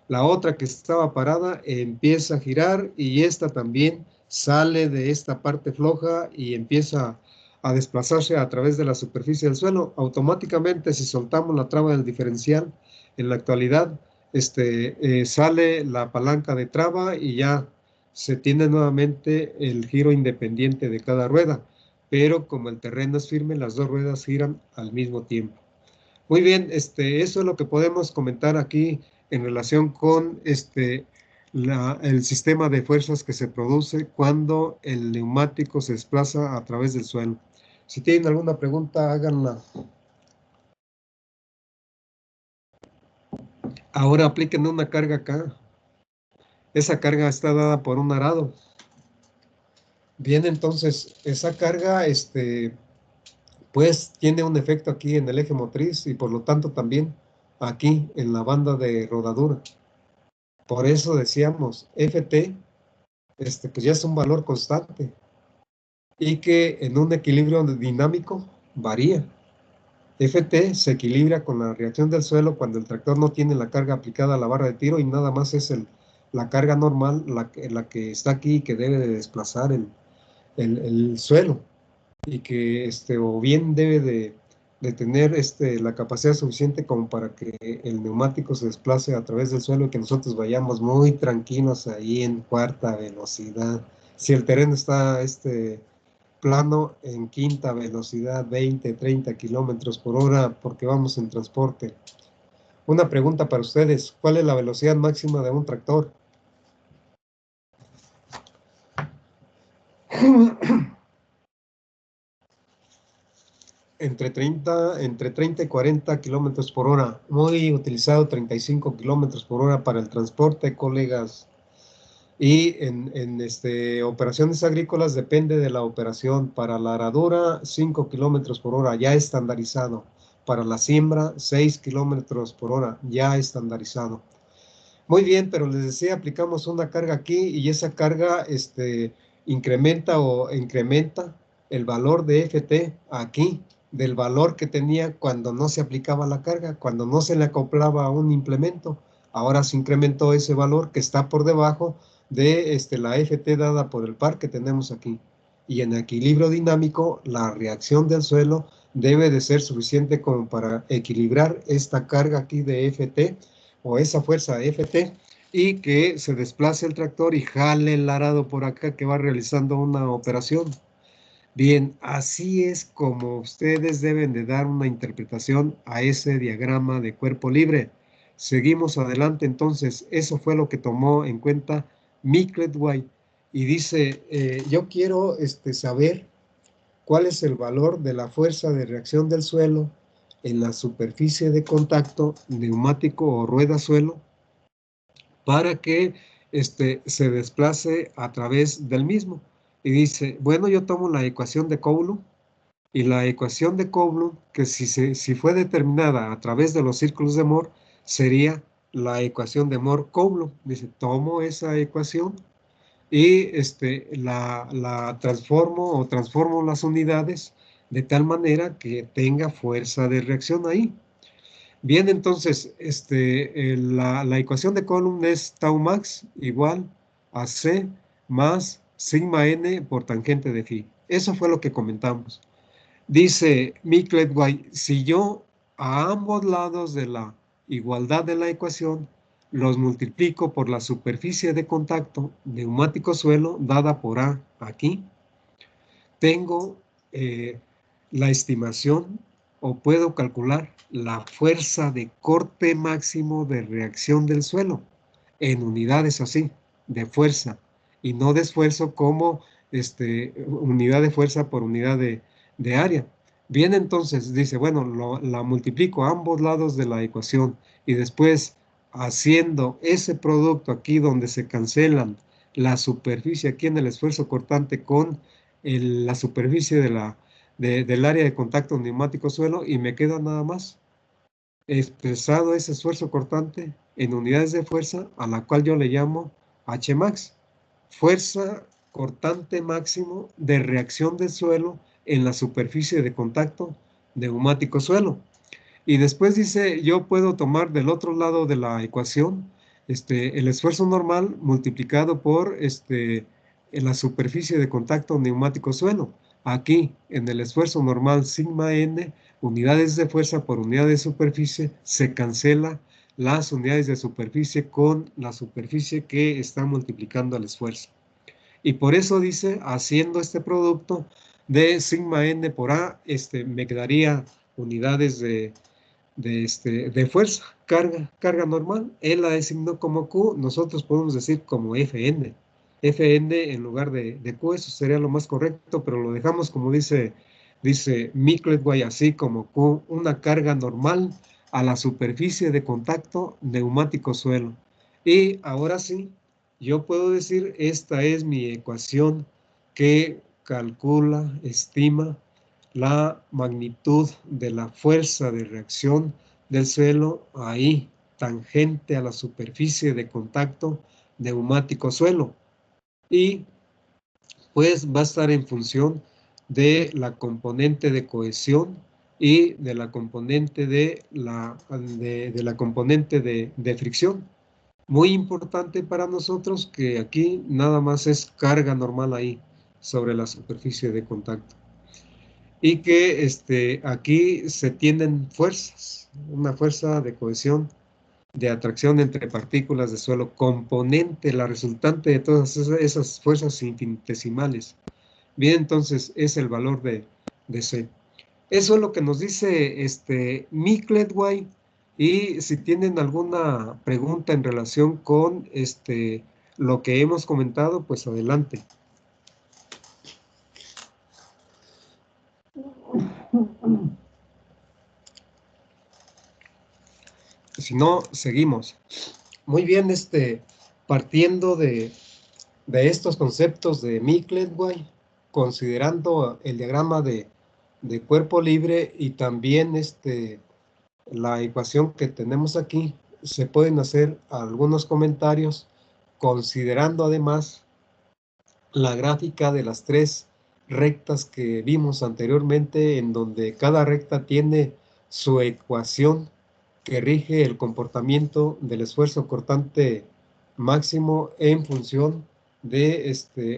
La otra que estaba parada empieza a girar y esta también sale de esta parte floja y empieza a desplazarse a través de la superficie del suelo. Automáticamente, si soltamos la traba del diferencial, en la actualidad sale la palanca de traba y ya se tiene nuevamente el giro independiente de cada rueda. Pero como el terreno es firme, las dos ruedas giran al mismo tiempo. Muy bien, eso es lo que podemos comentar aquí en relación con el sistema de fuerzas que se produce cuando el neumático se desplaza a través del suelo. Si tienen alguna pregunta, háganla. Ahora apliquen una carga acá. Esa carga está dada por un arado. Bien, entonces, esa carga, pues tiene un efecto aquí en el eje motriz y por lo tanto también aquí en la banda de rodadura. Por eso decíamos, FT, pues ya es un valor constante y que en un equilibrio dinámico varía. FT se equilibra con la reacción del suelo cuando el tractor no tiene la carga aplicada a la barra de tiro y nada más es la carga normal la que está aquí y que debe de desplazar el suelo, y que o bien debe de tener la capacidad suficiente como para que el neumático se desplace a través del suelo y que nosotros vayamos muy tranquilos ahí en cuarta velocidad. Si el terreno está plano, en quinta velocidad, 20, 30 kilómetros por hora, porque vamos en transporte. Una pregunta para ustedes, ¿cuál es la velocidad máxima de un tractor? Entre 30 y 40 kilómetros por hora. Muy utilizado, 35 kilómetros por hora para el transporte, colegas. Y en operaciones agrícolas depende de la operación. Para la aradura, 5 kilómetros por hora, ya estandarizado. Para la siembra, 6 kilómetros por hora, ya estandarizado. Muy bien, pero les decía, aplicamos una carga aquí y esa carga incrementa el valor de FT aquí del valor que tenía cuando no se aplicaba la carga, cuando no se le acoplaba a un implemento. Ahora se incrementó ese valor que está por debajo de la FT dada por el par que tenemos aquí. Y en equilibrio dinámico, la reacción del suelo debe de ser suficiente como para equilibrar esta carga aquí de FT o esa fuerza FT y que se desplace el tractor y jale el arado por acá que va realizando una operación. Bien, así es como ustedes deben de dar una interpretación a ese diagrama de cuerpo libre. Seguimos adelante, entonces, eso fue lo que tomó en cuenta Michelet White. Y dice, yo quiero saber cuál es el valor de la fuerza de reacción del suelo en la superficie de contacto, neumático o rueda suelo, para que se desplace a través del mismo. Y dice, bueno, yo tomo la ecuación de Coulomb, y la ecuación de Coulomb, que si fue determinada a través de los círculos de Moore, sería la ecuación de Mohr-Coulomb. Dice, tomo esa ecuación y la transformo o transformo las unidades de tal manera que tenga fuerza de reacción ahí. Bien, entonces, la ecuación de Coulomb es tau max igual a C más sigma n por tangente de phi. Eso fue lo que comentamos. Dice Miklett-White, si yo a ambos lados de la igualdad de la ecuación los multiplico por la superficie de contacto neumático-suelo dada por A aquí, tengo la estimación o puedo calcular la fuerza de corte máximo de reacción del suelo en unidades así, de fuerza, y no de esfuerzo como unidad de fuerza por unidad de área. Bien, entonces dice, bueno, la multiplico a ambos lados de la ecuación y después haciendo ese producto aquí donde se cancelan la superficie aquí en el esfuerzo cortante con la superficie del área de contacto neumático-suelo y me queda nada más expresado ese esfuerzo cortante en unidades de fuerza a la cual yo le llamo Hmax, fuerza cortante máximo de reacción del suelo en la superficie de contacto neumático-suelo. Y después dice, yo puedo tomar del otro lado de la ecuación el esfuerzo normal multiplicado por en la superficie de contacto neumático-suelo. Aquí, en el esfuerzo normal sigma n, unidades de fuerza por unidad de superficie, se cancela las unidades de superficie con la superficie que está multiplicando el esfuerzo. Y por eso dice, haciendo este producto de sigma n por A, me quedaría unidades de fuerza, carga normal. Él la designó como Q, nosotros podemos decir como FN. FN en lugar de Q, eso sería lo más correcto, pero lo dejamos como dice Miklett-White, así como Q, una carga normal a la superficie de contacto neumático-suelo. Y ahora sí, yo puedo decir, esta es mi ecuación que calcula, estima la magnitud de la fuerza de reacción del suelo ahí, tangente a la superficie de contacto neumático-suelo. Y pues va a estar en función de la componente de cohesión y de la componente de la componente de fricción. Muy importante para nosotros que aquí nada más es carga normal ahí sobre la superficie de contacto. Y que aquí se tienen fuerzas, una fuerza de cohesión, de atracción entre partículas de suelo, componente, la resultante de todas esas fuerzas infinitesimales. Bien, entonces es el valor de C. Eso es lo que nos dice Miklett-White. Y si tienen alguna pregunta en relación con lo que hemos comentado, pues adelante. Si no, seguimos. Muy bien, partiendo de estos conceptos de Miklett-White, considerando el diagrama de cuerpo libre y también la ecuación que tenemos aquí, se pueden hacer algunos comentarios considerando además la gráfica de las tres rectas que vimos anteriormente, en donde cada recta tiene su ecuación que rige el comportamiento del esfuerzo cortante máximo en función de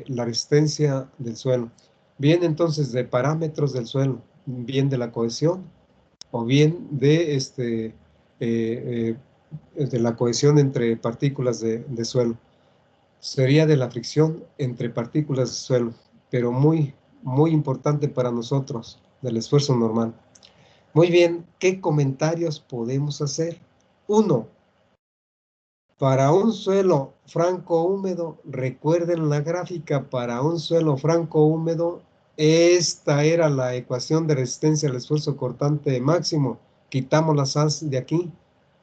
la resistencia del suelo. Bien, entonces, de parámetros del suelo, bien de la cohesión o bien de la cohesión entre partículas de suelo. Sería de la fricción entre partículas de suelo, pero muy, muy importante para nosotros, del esfuerzo normal. Muy bien, ¿qué comentarios podemos hacer? 1. Para un suelo franco húmedo, recuerden la gráfica para un suelo franco húmedo, esta era la ecuación de resistencia al esfuerzo cortante máximo. Quitamos las A's de aquí,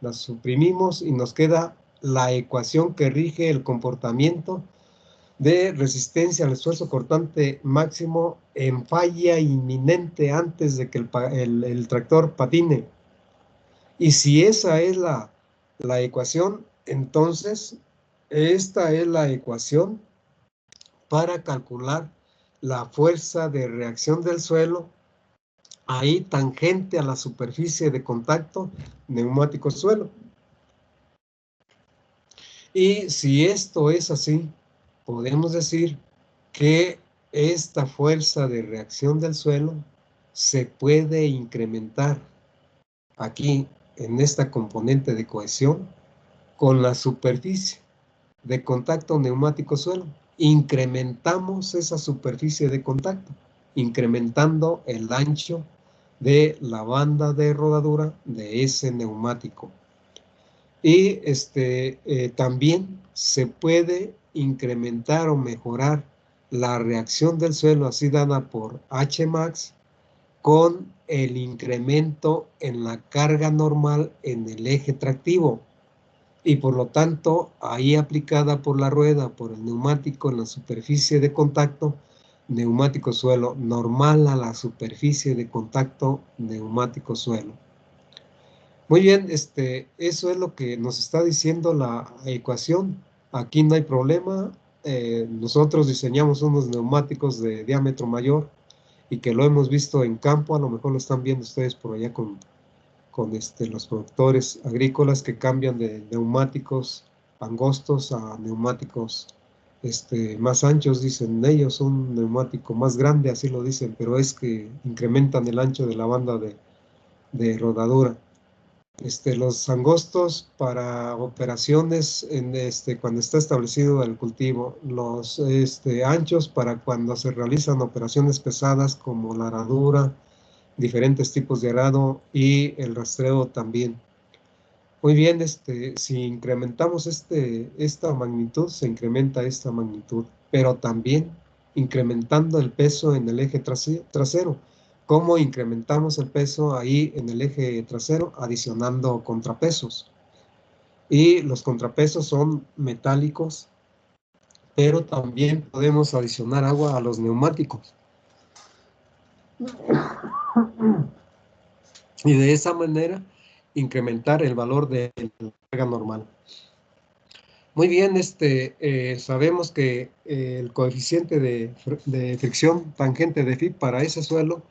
las suprimimos y nos queda la ecuación que rige el comportamiento de resistencia al esfuerzo cortante máximo en falla inminente antes de que el tractor patine. Y si esa es la ecuación, entonces, esta es la ecuación para calcular la fuerza de reacción del suelo ahí tangente a la superficie de contacto neumático-suelo. Y si esto es así, podemos decir que esta fuerza de reacción del suelo se puede incrementar aquí en esta componente de cohesión con la superficie de contacto neumático-suelo. Incrementamos esa superficie de contacto, incrementando el ancho de la banda de rodadura de ese neumático. Y también se puede incrementar o mejorar la reacción del suelo así dada por Hmax con el incremento en la carga normal en el eje tractivo y por lo tanto ahí aplicada por la rueda, por el neumático en la superficie de contacto neumático suelo, normal a la superficie de contacto neumático suelo. Muy bien, eso es lo que nos está diciendo la ecuación. Aquí no hay problema. Nosotros diseñamos unos neumáticos de diámetro mayor y que lo hemos visto en campo, a lo mejor lo están viendo ustedes por allá con los productores agrícolas que cambian de neumáticos angostos a neumáticos más anchos, dicen ellos, un neumático más grande, así lo dicen, pero es que incrementan el ancho de la banda de rodadura. Los angostos para operaciones cuando está establecido el cultivo, los anchos para cuando se realizan operaciones pesadas como la aradura, diferentes tipos de arado y el rastreo también. Muy bien, si incrementamos esta magnitud, se incrementa esta magnitud, pero también incrementando el peso en el eje trasero. ¿Cómo incrementamos el peso ahí en el eje trasero? Adicionando contrapesos. Y los contrapesos son metálicos, pero también podemos adicionar agua a los neumáticos. Y de esa manera incrementar el valor de la carga normal. Muy bien, sabemos que el coeficiente de fricción tangente de Phi para ese suelo,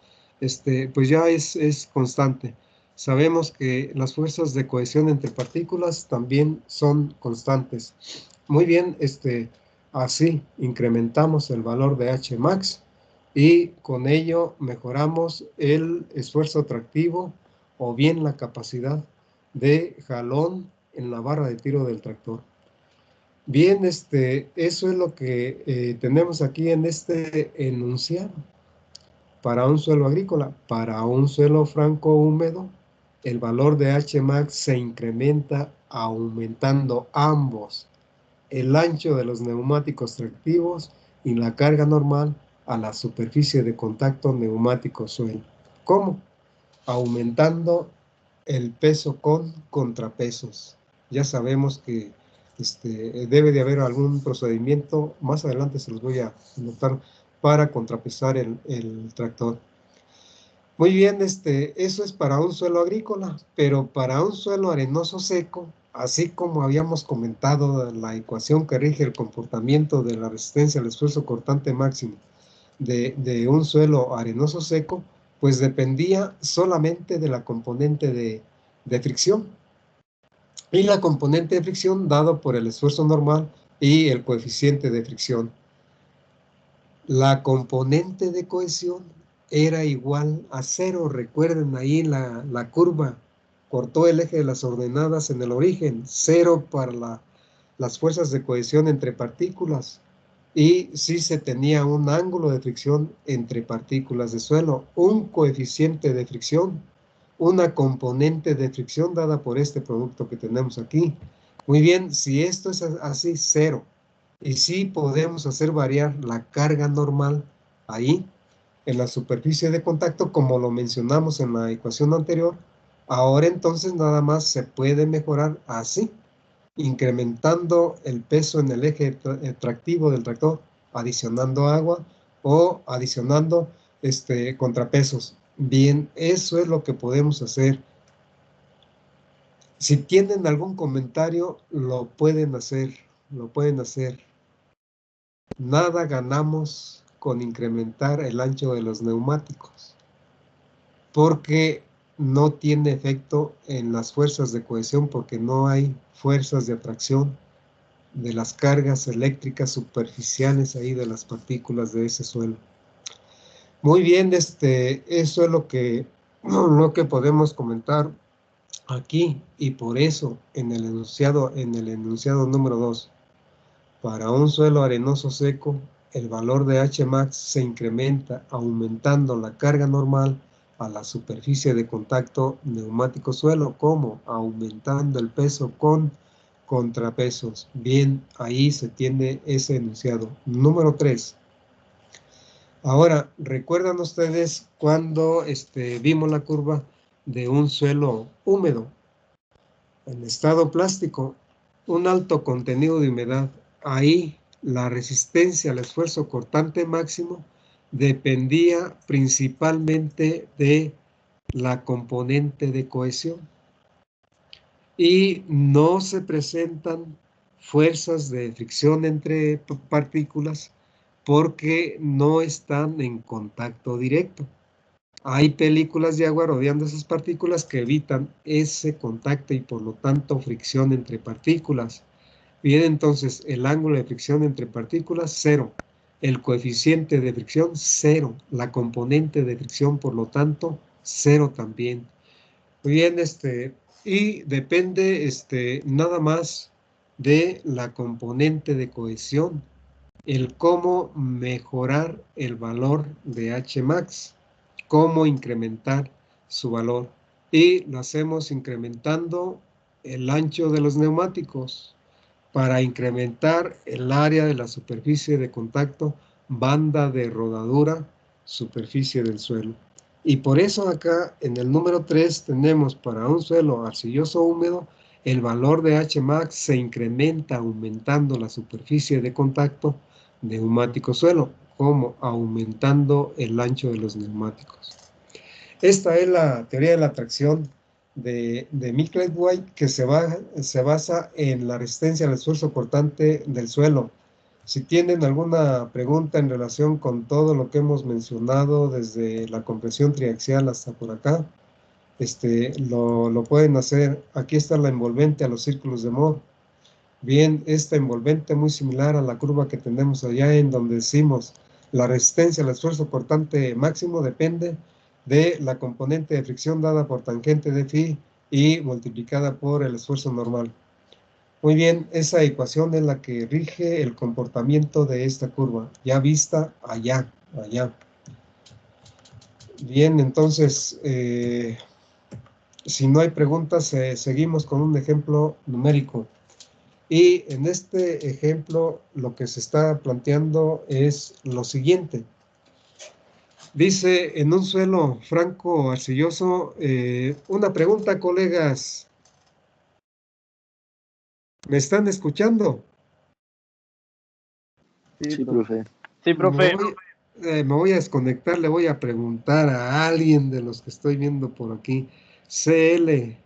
pues ya es constante. Sabemos que las fuerzas de cohesión entre partículas también son constantes. Muy bien, así incrementamos el valor de Hmax y con ello mejoramos el esfuerzo tractivo o bien la capacidad de jalón en la barra de tiro del tractor. Bien, eso es lo que tenemos aquí en este enunciado. Para un suelo agrícola, para un suelo franco húmedo, el valor de Hmax se incrementa aumentando ambos, el ancho de los neumáticos tractivos y la carga normal a la superficie de contacto neumático-suelo. ¿Cómo? Aumentando el peso con contrapesos. Ya sabemos que debe de haber algún procedimiento, más adelante se los voy a anotar, para contrapesar el tractor. Muy bien, eso es para un suelo agrícola, pero para un suelo arenoso seco, así como habíamos comentado la ecuación que rige el comportamiento de la resistencia al esfuerzo cortante máximo de un suelo arenoso seco, pues dependía solamente de la componente de fricción. Y la componente de fricción dado por el esfuerzo normal y el coeficiente de fricción. La componente de cohesión era igual a 0. Recuerden ahí la curva. Cortó el eje de las ordenadas en el origen. 0 para las fuerzas de cohesión entre partículas. Y si se tenía un ángulo de fricción entre partículas de suelo, un coeficiente de fricción, una componente de fricción dada por este producto que tenemos aquí. Muy bien, si esto es así, 0. Y sí podemos hacer variar la carga normal ahí, en la superficie de contacto, como lo mencionamos en la ecuación anterior. Ahora entonces nada más se puede mejorar así, incrementando el peso en el eje tractivo del tractor, adicionando agua o adicionando contrapesos. Bien, eso es lo que podemos hacer. Si tienen algún comentario, lo pueden hacer, lo pueden hacer. Nada ganamos con incrementar el ancho de los neumáticos, porque no tiene efecto en las fuerzas de cohesión, porque no hay fuerzas de atracción de las cargas eléctricas superficiales ahí de las partículas de ese suelo. Muy bien, eso es lo que podemos comentar aquí, y por eso en el enunciado número 2, para un suelo arenoso seco, el valor de Hmax se incrementa aumentando la carga normal a la superficie de contacto neumático-suelo, como aumentando el peso con contrapesos. Bien, ahí se tiene ese enunciado. Número 3. Ahora, ¿recuerdan ustedes cuando vimos la curva de un suelo húmedo en estado plástico? Un alto contenido de humedad. Ahí la resistencia al esfuerzo cortante máximo dependía principalmente de la componente de cohesión, y no se presentan fuerzas de fricción entre partículas porque no están en contacto directo. Hay películas de agua rodeando esas partículas que evitan ese contacto y por lo tanto fricción entre partículas. Bien, entonces el ángulo de fricción entre partículas, 0. El coeficiente de fricción, 0. La componente de fricción, por lo tanto, 0 también. Muy bien, y depende nada más de la componente de cohesión, el cómo mejorar el valor de Hmax, cómo incrementar su valor. Y lo hacemos incrementando el ancho de los neumáticos para incrementar el área de la superficie de contacto, banda de rodadura, superficie del suelo. Y por eso acá en el número 3 tenemos para un suelo arcilloso húmedo, el valor de Hmax se incrementa aumentando la superficie de contacto neumático-suelo, como aumentando el ancho de los neumáticos. Esta es la teoría de la atracción de Micklethwait, que se basa en la resistencia al esfuerzo cortante del suelo. Si tienen alguna pregunta en relación con todo lo que hemos mencionado, desde la compresión triaxial hasta por acá, lo pueden hacer. Aquí está la envolvente a los círculos de Mohr. Bien, esta envolvente muy similar a la curva que tenemos allá, en donde decimos la resistencia al esfuerzo cortante máximo depende de la componente de fricción dada por tangente de phi y multiplicada por el esfuerzo normal. Muy bien, esa ecuación es la que rige el comportamiento de esta curva, ya vista allá. Bien, entonces, si no hay preguntas, seguimos con un ejemplo numérico. Y en este ejemplo lo que se está planteando es lo siguiente. Dice, en un suelo franco arcilloso, una pregunta, colegas. ¿Me están escuchando? Sí, profe. Sí, profe. Me voy a desconectar, le voy a preguntar a alguien de los que estoy viendo por aquí. CL,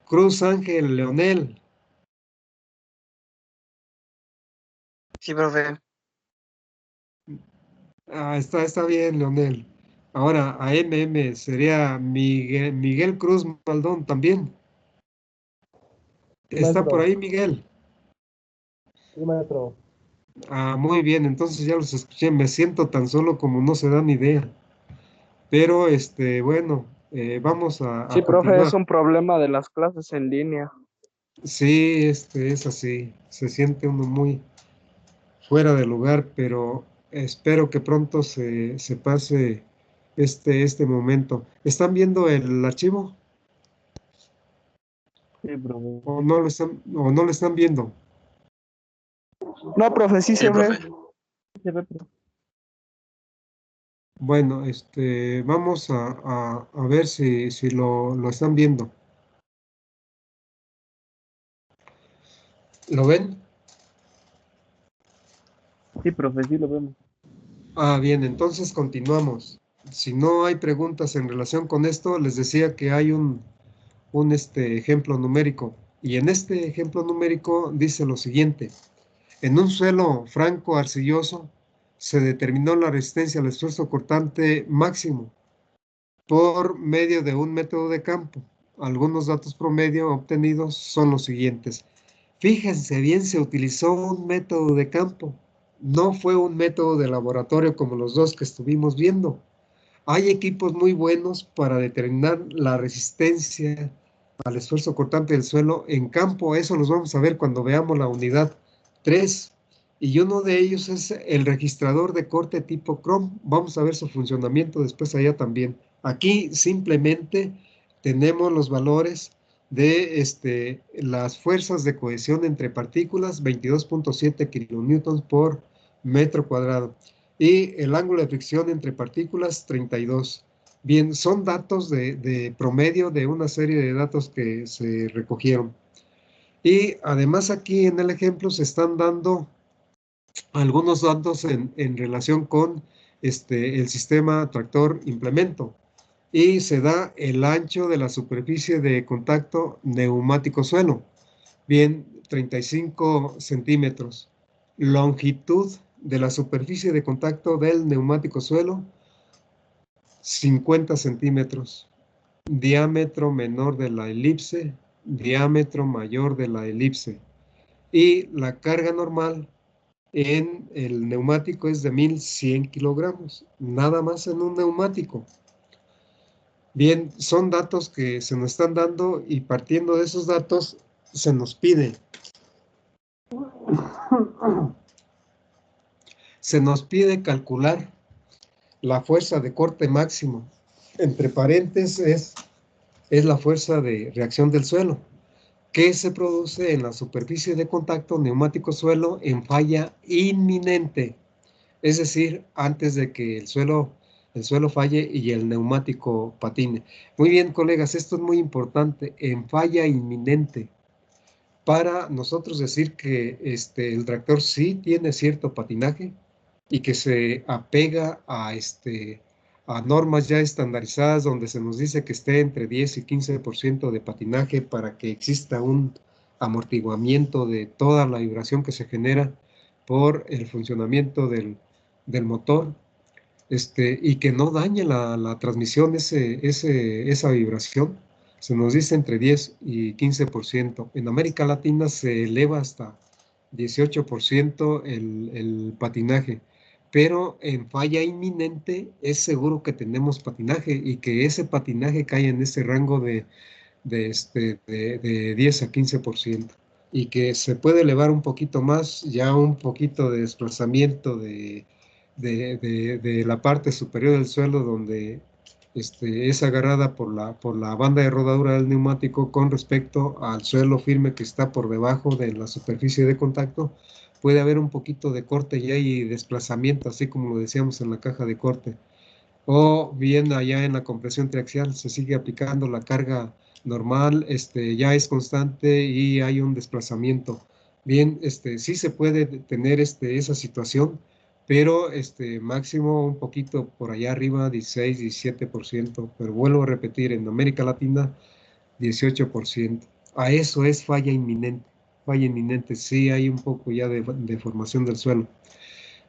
Cruz Ángel Leonel. Sí, profe. Está bien, Leonel. Ahora, a MM sería Miguel Cruz Maldón también. ¿Está por ahí, Miguel? Sí, maestro. Muy bien, entonces ya los escuché. Me siento tan solo como no se dan idea. Pero, bueno, vamos Sí, a profe, es continuar. un problema de las clases en línea. Sí, es así. Se siente uno muy fuera de lugar, pero espero que pronto se pase este momento. ¿Están viendo el archivo? Sí, profe. ¿O no lo están viendo? No, profe, sí se ve. Sí, profe. Bueno, vamos a ver si lo están viendo. ¿Lo ven? Sí, profe, sí lo vemos. Bien, entonces continuamos. Si no hay preguntas en relación con esto, les decía que hay un un ejemplo numérico. Y en este ejemplo numérico dice lo siguiente. En un suelo franco arcilloso se determinó la resistencia al esfuerzo cortante máximo por medio de un método de campo. Algunos datos promedio obtenidos son los siguientes. Fíjense bien, se utilizó un método de campo. No fue un método de laboratorio como los dos que estuvimos viendo. Hay equipos muy buenos para determinar la resistencia al esfuerzo cortante del suelo en campo. Eso los vamos a ver cuando veamos la unidad 3. Y uno de ellos es el registrador de corte tipo Chrome. Vamos a ver su funcionamiento después allá también. Aquí simplemente tenemos los valores de las fuerzas de cohesión entre partículas, 22.7 kilonewtons por metro cuadrado. Y el ángulo de fricción entre partículas, 32. Bien, son datos de promedio de una serie de datos que se recogieron. Y además aquí en el ejemplo se están dando algunos datos en relación con el sistema tractor implemento. Y se da el ancho de la superficie de contacto neumático suelo. Bien, 35 centímetros. Longitud de la superficie de contacto del neumático suelo, 50 centímetros. Diámetro menor de la elipse, diámetro mayor de la elipse. Y la carga normal en el neumático es de 1100 kilogramos, nada más en un neumático. Bien, son datos que se nos están dando y partiendo de esos datos se nos pide. Se nos pide calcular la fuerza de corte máximo. Entre paréntesis es la fuerza de reacción del suelo, que se produce en la superficie de contacto neumático-suelo en falla inminente. Es decir, antes de que el suelo falle y el neumático patine. Muy bien, colegas, esto es muy importante, en falla inminente. Para nosotros decir que el tractor sí tiene cierto patinaje y que se apega a normas ya estandarizadas donde se nos dice que esté entre 10 y 15% de patinaje para que exista un amortiguamiento de toda la vibración que se genera por el funcionamiento del motor, y que no dañe la transmisión esa vibración. Se nos dice entre 10 y 15%. En América Latina se eleva hasta 18% el patinaje, pero en falla inminente es seguro que tenemos patinaje y que ese patinaje cae en ese rango de 10 a 15%. Y que se puede elevar un poquito más, ya un poquito de desplazamiento de la parte superior del suelo donde es agarrada por la banda de rodadura del neumático con respecto al suelo firme que está por debajo de la superficie de contacto. Puede haber un poquito de corte ya y desplazamiento, así como lo decíamos en la caja de corte. O bien allá en la compresión triaxial se sigue aplicando la carga normal, ya es constante y hay un desplazamiento. Bien, sí se puede tener esa situación, pero máximo un poquito por allá arriba, 16, 17%, pero vuelvo a repetir, en América Latina, 18%. A eso es falla inminente. Falla inminente, sí hay un poco ya de deformación del suelo.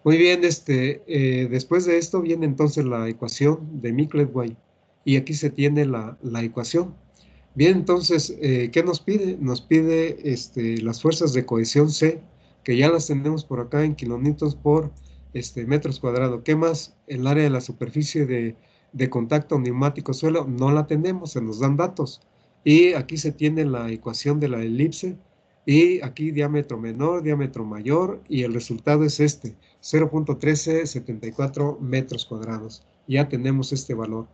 Muy bien, después de esto viene entonces la ecuación de Miklett-Way y aquí se tiene la ecuación. Bien, entonces, ¿qué nos pide? Nos pide las fuerzas de cohesión C, que ya las tenemos por acá en kilonewtons por metros cuadrados. ¿Qué más? El área de la superficie de contacto neumático-suelo no la tenemos, se nos dan datos. Y aquí se tiene la ecuación de la elipse y aquí diámetro menor, diámetro mayor y el resultado es 0.1374 metros cuadrados. Ya tenemos este valor.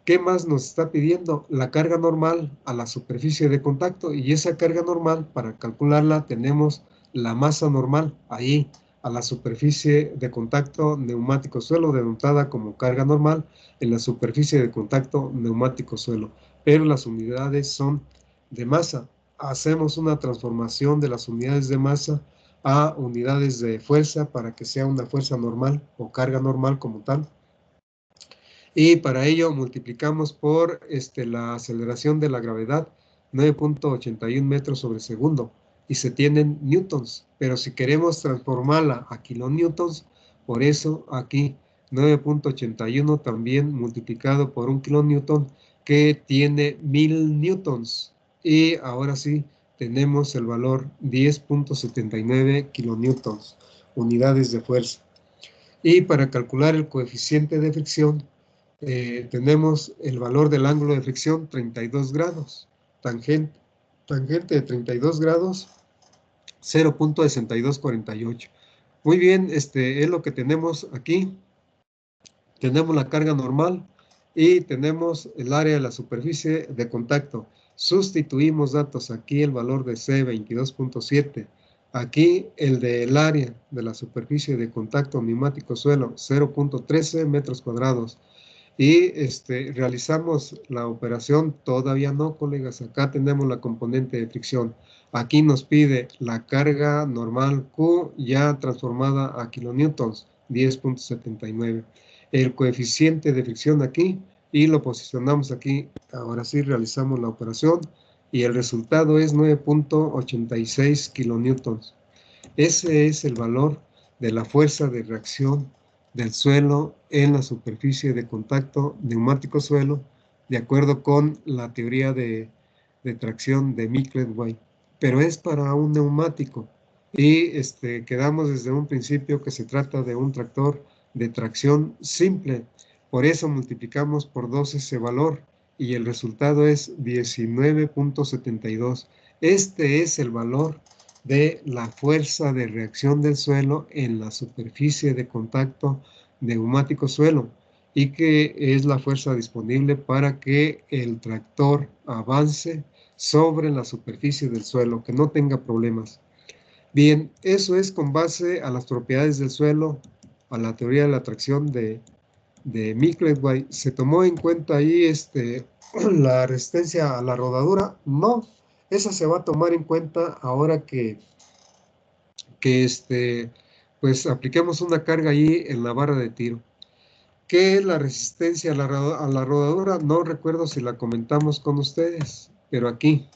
¿Qué más nos está pidiendo? La carga normal a la superficie de contacto y esa carga normal, para calcularla, tenemos la masa normal ahí a la superficie de contacto neumático suelo, denotada como carga normal en la superficie de contacto neumático suelo, pero las unidades son de masa. Hacemos una transformación de las unidades de masa a unidades de fuerza para que sea una fuerza normal o carga normal como tal. Y para ello multiplicamos por la aceleración de la gravedad, 9.81 metros sobre segundo, y se tienen newtons. Pero si queremos transformarla a kilonewtons, por eso aquí 9.81 también multiplicado por un kilonewton, que tiene 1000 newtons. Y ahora sí, tenemos el valor 10.79 kilonewtons, unidades de fuerza. Y para calcular el coeficiente de fricción, tenemos el valor del ángulo de fricción 32 grados, tangente de 32 grados, 0.6248. Muy bien, es lo que tenemos aquí. Tenemos la carga normal y tenemos el área de la superficie de contacto. Sustituimos datos, aquí el valor de C, 22.7. Aquí el del área de la superficie de contacto neumático suelo, 0.13 metros cuadrados. Y realizamos la operación, todavía no, colegas, acá tenemos la componente de fricción. Aquí nos pide la carga normal Q ya transformada a kilonewtons, 10.79. El coeficiente de fricción aquí y lo posicionamos aquí. Ahora sí realizamos la operación y el resultado es 9.86 kilonewtons. Ese es el valor de la fuerza de reacción del suelo en la superficie de contacto neumático-suelo, de acuerdo con la teoría de tracción de Miklett-White. Pero es para un neumático y quedamos desde un principio que se trata de un tractor de tracción simple. Por eso multiplicamos por 2 ese valor y el resultado es 19.72. Este es el valor de la fuerza de reacción del suelo en la superficie de contacto neumático-suelo y que es la fuerza disponible para que el tractor avance sobre la superficie del suelo, que no tenga problemas. Bien, eso es con base a las propiedades del suelo, a la teoría de la tracción de Miklett-White. ¿Se tomó en cuenta ahí la resistencia a la rodadura? No, esa se va a tomar en cuenta ahora que pues apliquemos una carga ahí en la barra de tiro. ¿Qué es la resistencia a la rodadura? No recuerdo si la comentamos con ustedes, pero aquí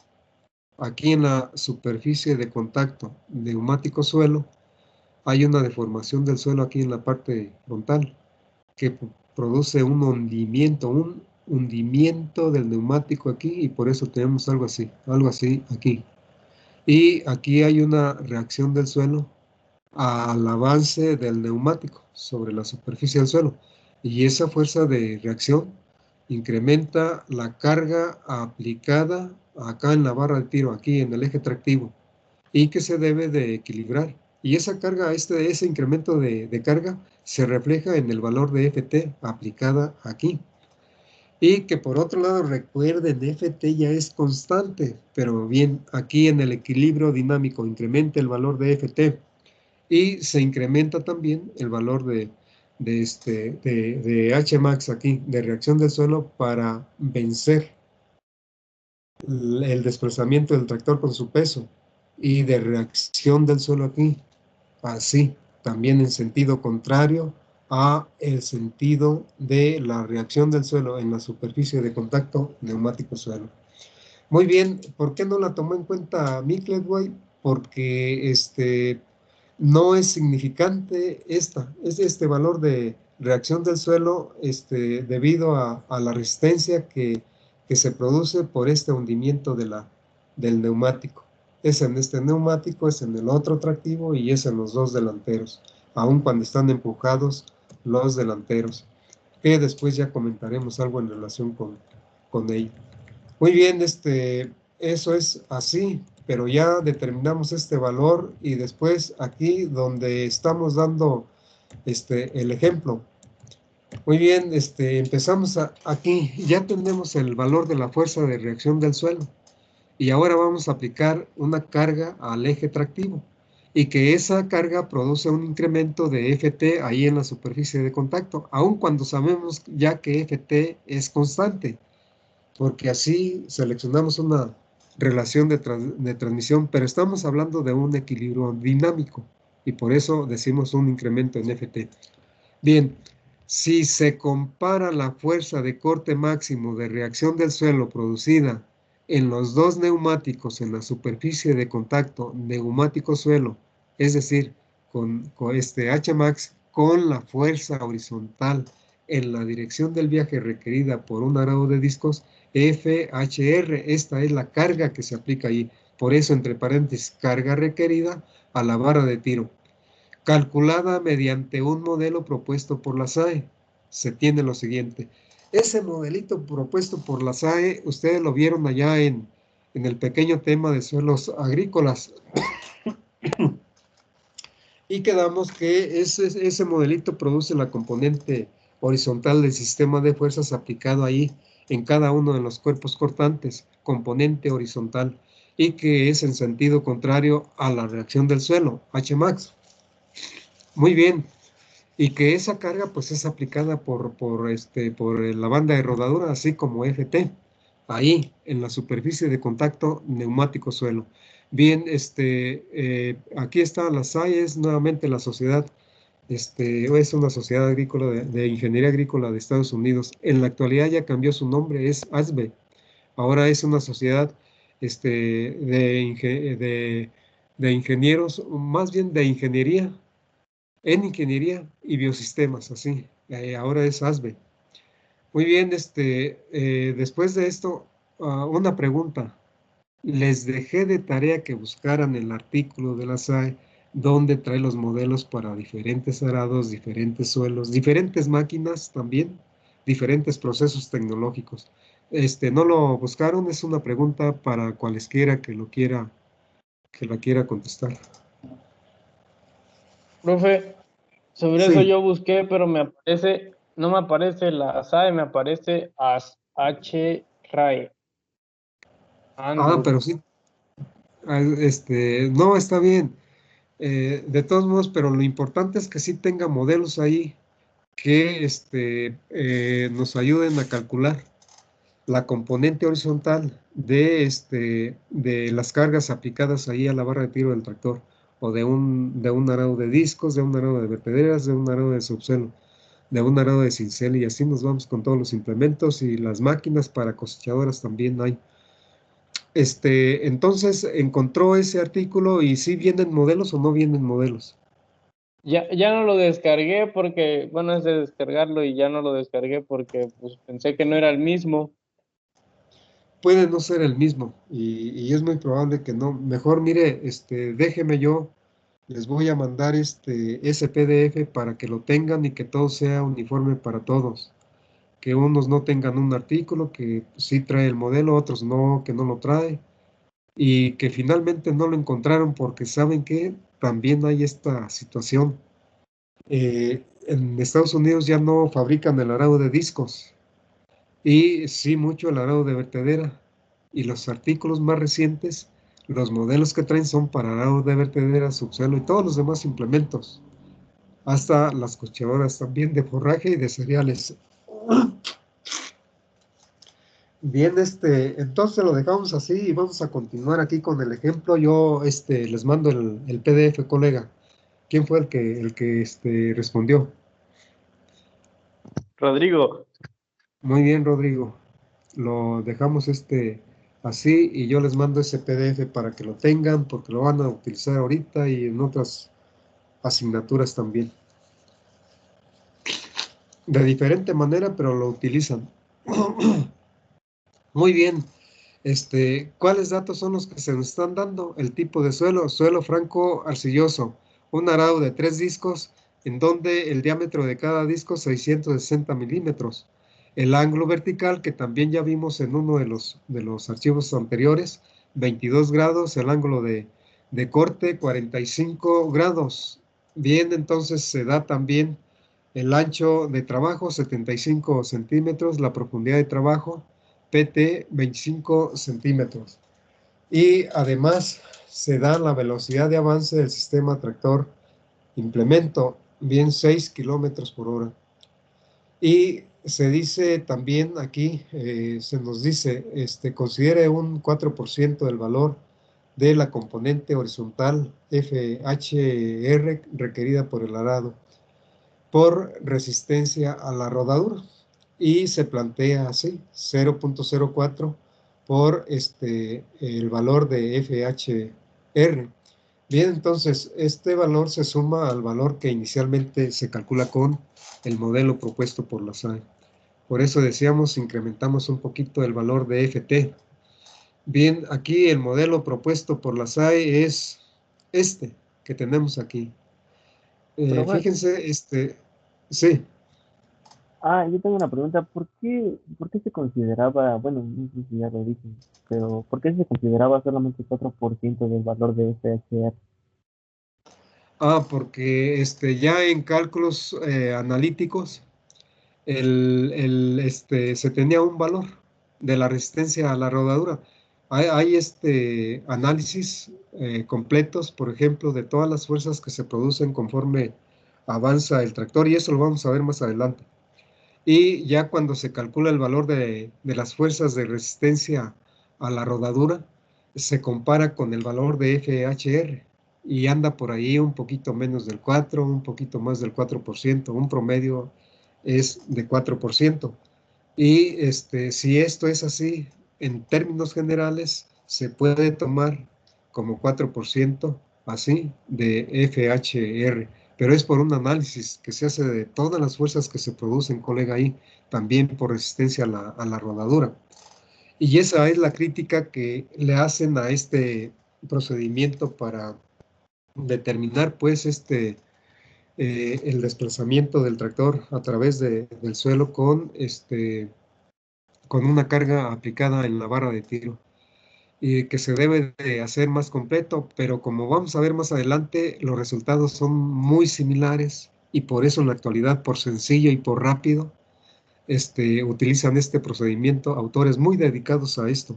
en la superficie de contacto neumático suelo, hay una deformación del suelo aquí en la parte frontal que produce un hundimiento del neumático aquí y por eso tenemos algo así aquí. Y aquí hay una reacción del suelo al avance del neumático sobre la superficie del suelo. Y esa fuerza de reacción incrementa la carga aplicada acá en la barra de tiro, aquí en el eje tractivo, y que se debe de equilibrar. Y esa carga, ese incremento de carga se refleja en el valor de Ft aplicada aquí. Y que por otro lado, recuerden, Ft ya es constante, pero bien, aquí en el equilibrio dinámico incrementa el valor de Ft y se incrementa también el valor de Hmax aquí, de reacción del suelo para vencer el desplazamiento del tractor con su peso y de reacción del suelo aquí, así, también en sentido contrario a el sentido de la reacción del suelo en la superficie de contacto neumático-suelo. Muy bien, ¿por qué no la tomó en cuenta Miklett-White? Porque no es significante este valor de reacción del suelo debido a la resistencia que se produce por este hundimiento del neumático. Es en este neumático, es en el otro tractivo y es en los dos delanteros, aun cuando están empujados los delanteros, que después ya comentaremos algo en relación con ello. Muy bien, eso es así, pero ya determinamos este valor y después aquí donde estamos dando el ejemplo. Muy bien, empezamos aquí, ya tenemos el valor de la fuerza de reacción del suelo y ahora vamos a aplicar una carga al eje tractivo y que esa carga produce un incremento de Ft ahí en la superficie de contacto, aun cuando sabemos ya que Ft es constante, porque así seleccionamos una relación de transmisión, pero estamos hablando de un equilibrio dinámico y por eso decimos un incremento en Ft. Bien, Si se compara la fuerza de corte máximo de reacción del suelo producida en los dos neumáticos en la superficie de contacto neumático-suelo, es decir, con este Hmax con la fuerza horizontal en la dirección del viaje requerida por un arado de discos, FHR, esta es la carga que se aplica ahí. Por eso, entre paréntesis, carga requerida a la vara de tiro, calculada mediante un modelo propuesto por la SAE. Se tiene lo siguiente. Ese modelito propuesto por la SAE, ustedes lo vieron allá en el pequeño tema de suelos agrícolas. Y quedamos que ese modelito produce la componente horizontal del sistema de fuerzas aplicado ahí en cada uno de los cuerpos cortantes, componente horizontal, y que es en sentido contrario a la reacción del suelo, Hmax. Muy bien. Y que esa carga pues es aplicada por la banda de rodadura, así como FT, ahí en la superficie de contacto neumático-suelo. Bien, aquí está la SAE, es nuevamente la sociedad, es una sociedad agrícola de ingeniería agrícola de Estados Unidos. En la actualidad ya cambió su nombre, es ASBE. Ahora es una sociedad de ingenieros, más bien de ingeniería en ingeniería y biosistemas, así. Ahora es ASBE. Muy bien, después de esto, una pregunta. Les dejé de tarea que buscaran el artículo de la SAE donde trae los modelos para diferentes arados, diferentes suelos, diferentes máquinas también, diferentes procesos tecnológicos. ¿No lo buscaron? Es una pregunta para cualesquiera que la quiera contestar. Profe, sobre eso Sí. yo busqué, pero no me aparece la SAE, me aparece H-RAE. Pero sí. No, está bien. De todos modos, pero lo importante es que sí tenga modelos ahí que nos ayuden a calcular la componente horizontal de las cargas aplicadas ahí a la barra de tiro del tractor, o de un arado de discos, de un arado de vertederas, de un arado de subsuelo, de un arado de cincel, y así nos vamos con todos los implementos y las máquinas para cosechadoras también hay. Entonces encontró ese artículo y si vienen modelos o no vienen modelos. Ya no lo descargué porque, bueno, es de descargarlo y ya no lo descargué porque pues, pensé que no era el mismo. Puede no ser el mismo y es muy probable que no. Mejor mire, déjeme yo, les voy a mandar ese PDF para que lo tengan y que todo sea uniforme para todos. Que unos no tengan un artículo que sí trae el modelo, otros no, que no lo trae. Y que finalmente no lo encontraron porque saben que también hay esta situación. En Estados Unidos ya no fabrican el arado de discos y sí mucho el arado de vertedera. Y los artículos más recientes, los modelos que traen son para arado de vertedera, subsuelo y todos los demás implementos. Hasta las cocheadoras también de forraje y de cereales. Bien, entonces lo dejamos así y vamos a continuar aquí con el ejemplo. Yo les mando el PDF, colega. ¿Quién fue el que respondió? Rodrigo, Muy bien, Rodrigo. Lo dejamos así y yo les mando ese PDF para que lo tengan porque lo van a utilizar ahorita y en otras asignaturas también. De diferente manera, pero lo utilizan. Muy bien. ¿Cuáles datos son los que se nos están dando? El tipo de suelo franco arcilloso, un arado de 3 discos, en donde el diámetro de cada disco 660 milímetros. El ángulo vertical, que también ya vimos en uno de los archivos anteriores, 22 grados, el ángulo de corte 45 grados. Bien, entonces se da también el ancho de trabajo 75 centímetros, la profundidad de trabajo PT 25 centímetros. Y además se da la velocidad de avance del sistema tractor implemento, bien 6 kilómetros por hora. Y se dice también aquí, se nos dice, considere un 4% del valor de la componente horizontal FHR requerida por el arado. por resistencia a la rodadura. Y se plantea así, 0.04 por el valor de FHR. Bien, entonces, este valor se suma al valor que inicialmente se calcula con el modelo propuesto por la SAE. Por eso decíamos, incrementamos un poquito el valor de FT. Bien, aquí el modelo propuesto por la SAE es este que tenemos aquí. Profe, Fíjense, sí. yo tengo una pregunta. ¿Por qué se consideraba, bueno, no sé si ya lo dije, pero ¿por qué se consideraba solamente 4% del valor de FHR? Porque ya en cálculos analíticos se tenía un valor de la resistencia a la rodadura. Hay análisis completos, por ejemplo, de todas las fuerzas que se producen conforme avanza el tractor, y eso lo vamos a ver más adelante. Y ya cuando se calcula el valor de las fuerzas de resistencia a la rodadura, se compara con el valor de FHR y anda por ahí un poquito menos del 4, un poquito más del 4%, un promedio es de 4%. Y si esto es así, en términos generales, se puede tomar como 4% así de FHR, pero es por un análisis que se hace de todas las fuerzas que se producen, colega, ahí, también por resistencia a la rodadura. Y esa es la crítica que le hacen a este procedimiento para determinar, pues, el desplazamiento del tractor a través del suelo con una carga aplicada en la barra de tiro, y que se debe de hacer más completo, pero como vamos a ver más adelante, los resultados son muy similares, y por eso en la actualidad, por sencillo y por rápido, utilizan este procedimiento autores muy dedicados a esto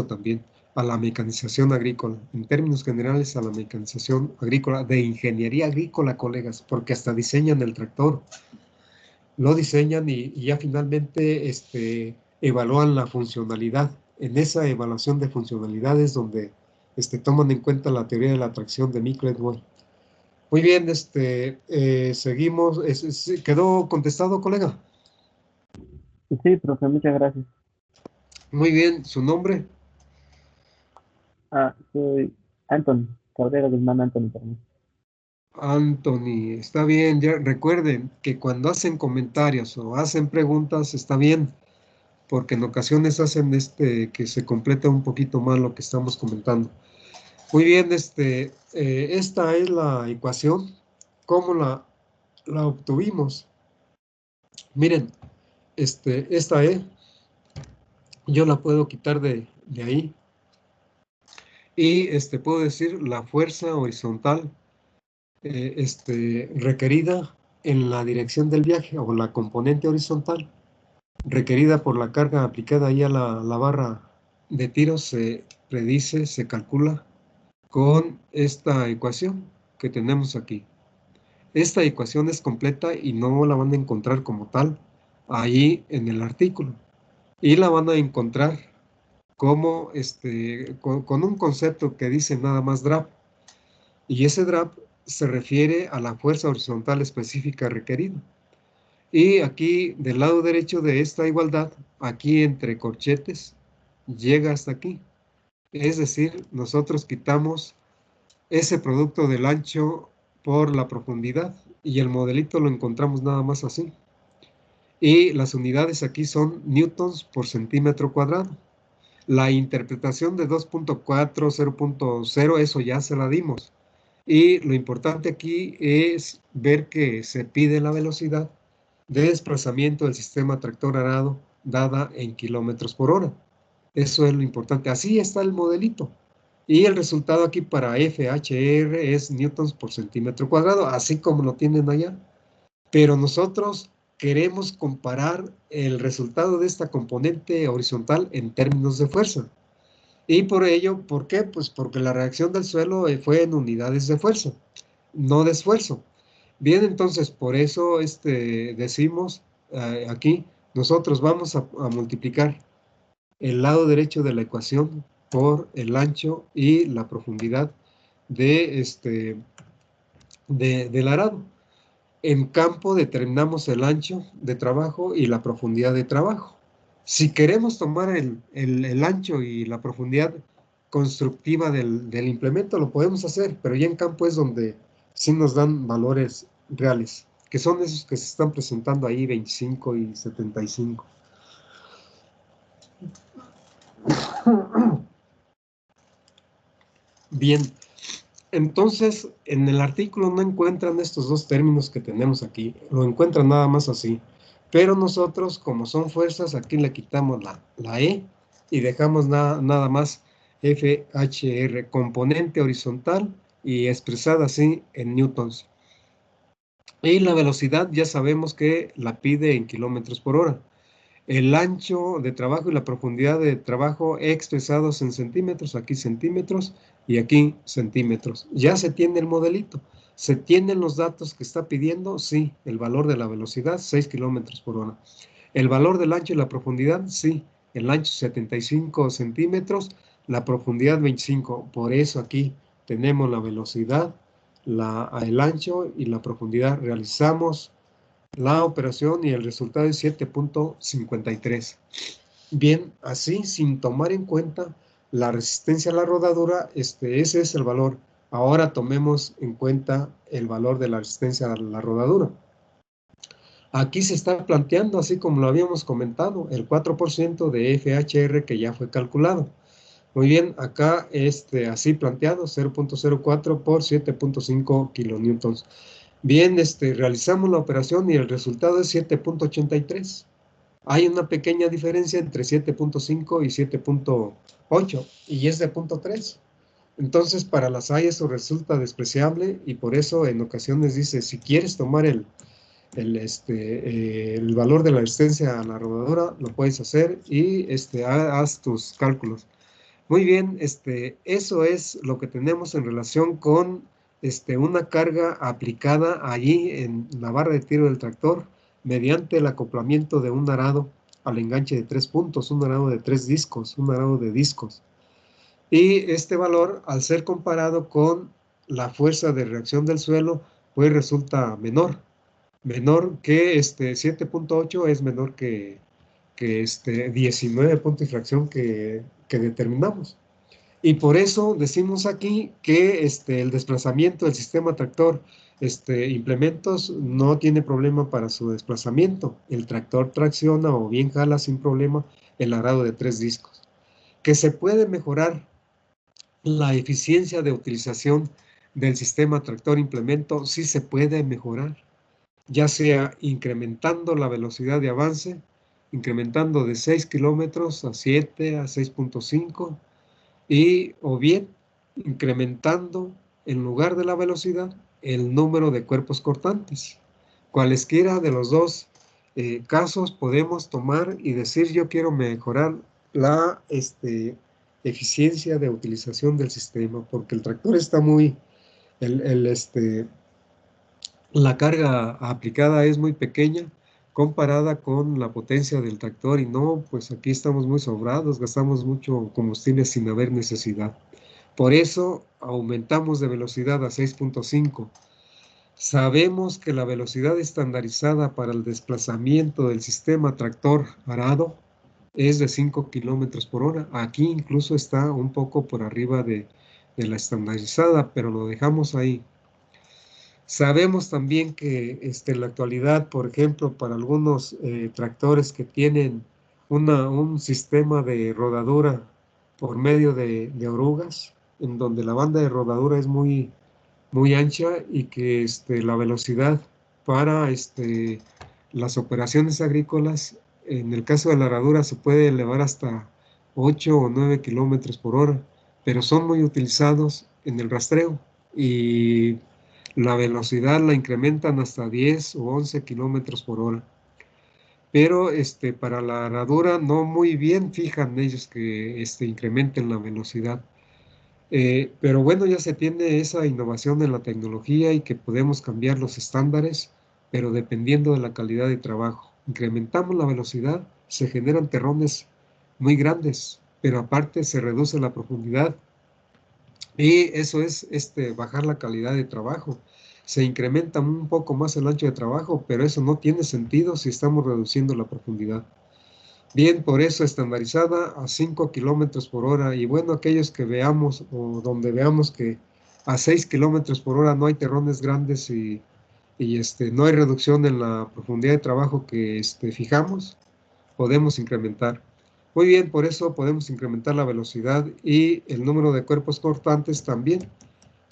también, a la mecanización agrícola, en términos generales a la mecanización agrícola, de ingeniería agrícola, colegas, porque hasta diseñan el tractor, lo diseñan y ya finalmente evalúan la funcionalidad. En esa evaluación de funcionalidades donde toman en cuenta la teoría de la atracción de Micklet-Wood. Muy bien, seguimos. ¿Quedó contestado, colega? Sí, profe, muchas gracias. Muy bien, ¿su nombre? Soy Anthony, Cabrera Guzmán Anthony, perdón. Anthony, está bien. Ya recuerden que cuando hacen comentarios o hacen preguntas, está bien, porque en ocasiones hacen que se completa un poquito más lo que estamos comentando. Muy bien, esta es la ecuación. ¿Cómo la obtuvimos? Miren, esta E, yo la puedo quitar de ahí, y puedo decir la fuerza horizontal requerida en la dirección del viaje, o la componente horizontal requerida por la carga aplicada ahí a la barra de tiro, se predice, se calcula con esta ecuación que tenemos aquí. Esta ecuación es completa y no la van a encontrar como tal ahí en el artículo, y la van a encontrar como con un concepto que dice nada más DRAP, y ese DRAP se refiere a la fuerza horizontal específica requerida. Y aquí del lado derecho de esta igualdad, aquí entre corchetes, llega hasta aquí. Es decir, nosotros quitamos ese producto del ancho por la profundidad, y el modelito lo encontramos nada más así. Y las unidades aquí son newtons por centímetro cuadrado. La interpretación de 2.4, 0.0, eso ya se la dimos. Y lo importante aquí es ver que se pide la velocidad de desplazamiento del sistema tractor arado dada en kilómetros por hora. Eso es lo importante. Así está el modelito. Y el resultado aquí para FHR es newtons por centímetro cuadrado, así como lo tienen allá. Pero nosotros queremos comparar el resultado de esta componente horizontal en términos de fuerza. Y por ello, ¿por qué? Pues porque la reacción del suelo fue en unidades de fuerza, no de esfuerzo. Bien, entonces, por eso decimos aquí, nosotros vamos a multiplicar el lado derecho de la ecuación por el ancho y la profundidad del arado. En campo determinamos el ancho de trabajo y la profundidad de trabajo. Si queremos tomar el ancho y la profundidad constructiva del implemento, lo podemos hacer, pero ya en campo es donde sí nos dan valores reales, que son esos que se están presentando ahí, 25 y 75. Bien, entonces en el artículo no encuentran estos dos términos que tenemos aquí, lo encuentran nada más así. Pero nosotros, como son fuerzas, aquí le quitamos la E y dejamos nada más FHR, componente horizontal y expresada así en newtons. Y la velocidad ya sabemos que la pide en kilómetros por hora. El ancho de trabajo y la profundidad de trabajo expresados en centímetros, aquí centímetros y aquí centímetros. Ya se tiene el modelito. ¿Se tienen los datos que está pidiendo? Sí. El valor de la velocidad, 6 kilómetros por hora. El valor del ancho y la profundidad, sí. El ancho 75 centímetros, la profundidad 25. Por eso aquí tenemos la velocidad, el ancho y la profundidad. Realizamos la operación y el resultado es 7.53. Bien, así sin tomar en cuenta la resistencia a la rodadura, ese es el valor. Ahora tomemos en cuenta el valor de la resistencia a la rodadura. Aquí se está planteando, así como lo habíamos comentado, el 4% de FHR que ya fue calculado. Muy bien, acá así planteado, 0.04 por 7.5 kilonewtons. Bien, realizamos la operación y el resultado es 7.83. Hay una pequeña diferencia entre 7.5 y 7.8 y es de 0.3. Entonces, para las AI eso resulta despreciable y por eso en ocasiones dice, si quieres tomar el valor de la resistencia a la rodadura, lo puedes hacer y haz tus cálculos. Muy bien, eso es lo que tenemos en relación con una carga aplicada allí en la barra de tiro del tractor mediante el acoplamiento de un arado al enganche de 3 puntos, un arado de 3 discos, un arado de discos. Y este valor, al ser comparado con la fuerza de reacción del suelo, pues resulta menor que 7.8 es menor que 19 puntos de fracción que determinamos. Y por eso decimos aquí que el desplazamiento del sistema tractor implementos no tiene problema para su desplazamiento. El tractor tracciona o bien jala sin problema el arado de 3 discos. Que se puede mejorar la eficiencia de utilización del sistema tractor implemento, sí se puede mejorar, ya sea incrementando la velocidad de avance, incrementando de 6 kilómetros a 7, a 6.5, y o bien incrementando en lugar de la velocidad el número de cuerpos cortantes. Cualesquiera de los dos casos podemos tomar y decir yo quiero mejorar la eficiencia de utilización del sistema porque el tractor está muy, la carga aplicada es muy pequeña comparada con la potencia del tractor y no, pues aquí estamos muy sobrados, gastamos mucho combustible sin haber necesidad. Por eso aumentamos de velocidad a 6.5. Sabemos que la velocidad estandarizada para el desplazamiento del sistema tractor arado es de 5 kilómetros por hora. Aquí incluso está un poco por arriba de la estandarizada, pero lo dejamos ahí. Sabemos también que en la actualidad, por ejemplo, para algunos tractores que tienen un sistema de rodadura por medio de orugas, en donde la banda de rodadura es muy, muy ancha y que la velocidad para las operaciones agrícolas, en el caso de la herradura, se puede elevar hasta 8 o 9 kilómetros por hora, pero son muy utilizados en el rastreo y la velocidad la incrementan hasta 10 o 11 kilómetros por hora. Pero para la herradura no muy bien fijan ellos que incrementen la velocidad. Pero bueno, ya se tiene esa innovación en la tecnología y que podemos cambiar los estándares, pero dependiendo de la calidad de trabajo. Incrementamos la velocidad, se generan terrones muy grandes, pero aparte se reduce la profundidad y eso es bajar la calidad de trabajo. se incrementa un poco más el ancho de trabajo, pero eso no tiene sentido si estamos reduciendo la profundidad. Bien, por eso estandarizada a 5 kilómetros por hora. Y bueno, aquellos que veamos o donde veamos que a 6 kilómetros por hora no hay terrones grandes y no hay reducción en la profundidad de trabajo que fijamos, podemos incrementar. Muy bien, por eso podemos incrementar la velocidad y el número de cuerpos cortantes también,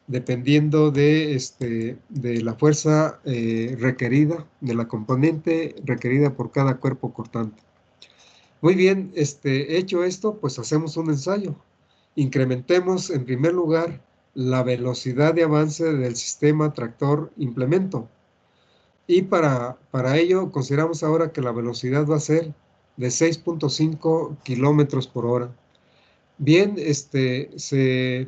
dependiendo de la fuerza requerida, de la componente requerida por cada cuerpo cortante. Muy bien, hecho esto, pues hacemos un ensayo. Incrementemos en primer lugar la velocidad de avance del sistema tractor implemento. Y para ello consideramos ahora que la velocidad va a ser de 6.5 kilómetros por hora. Bien, se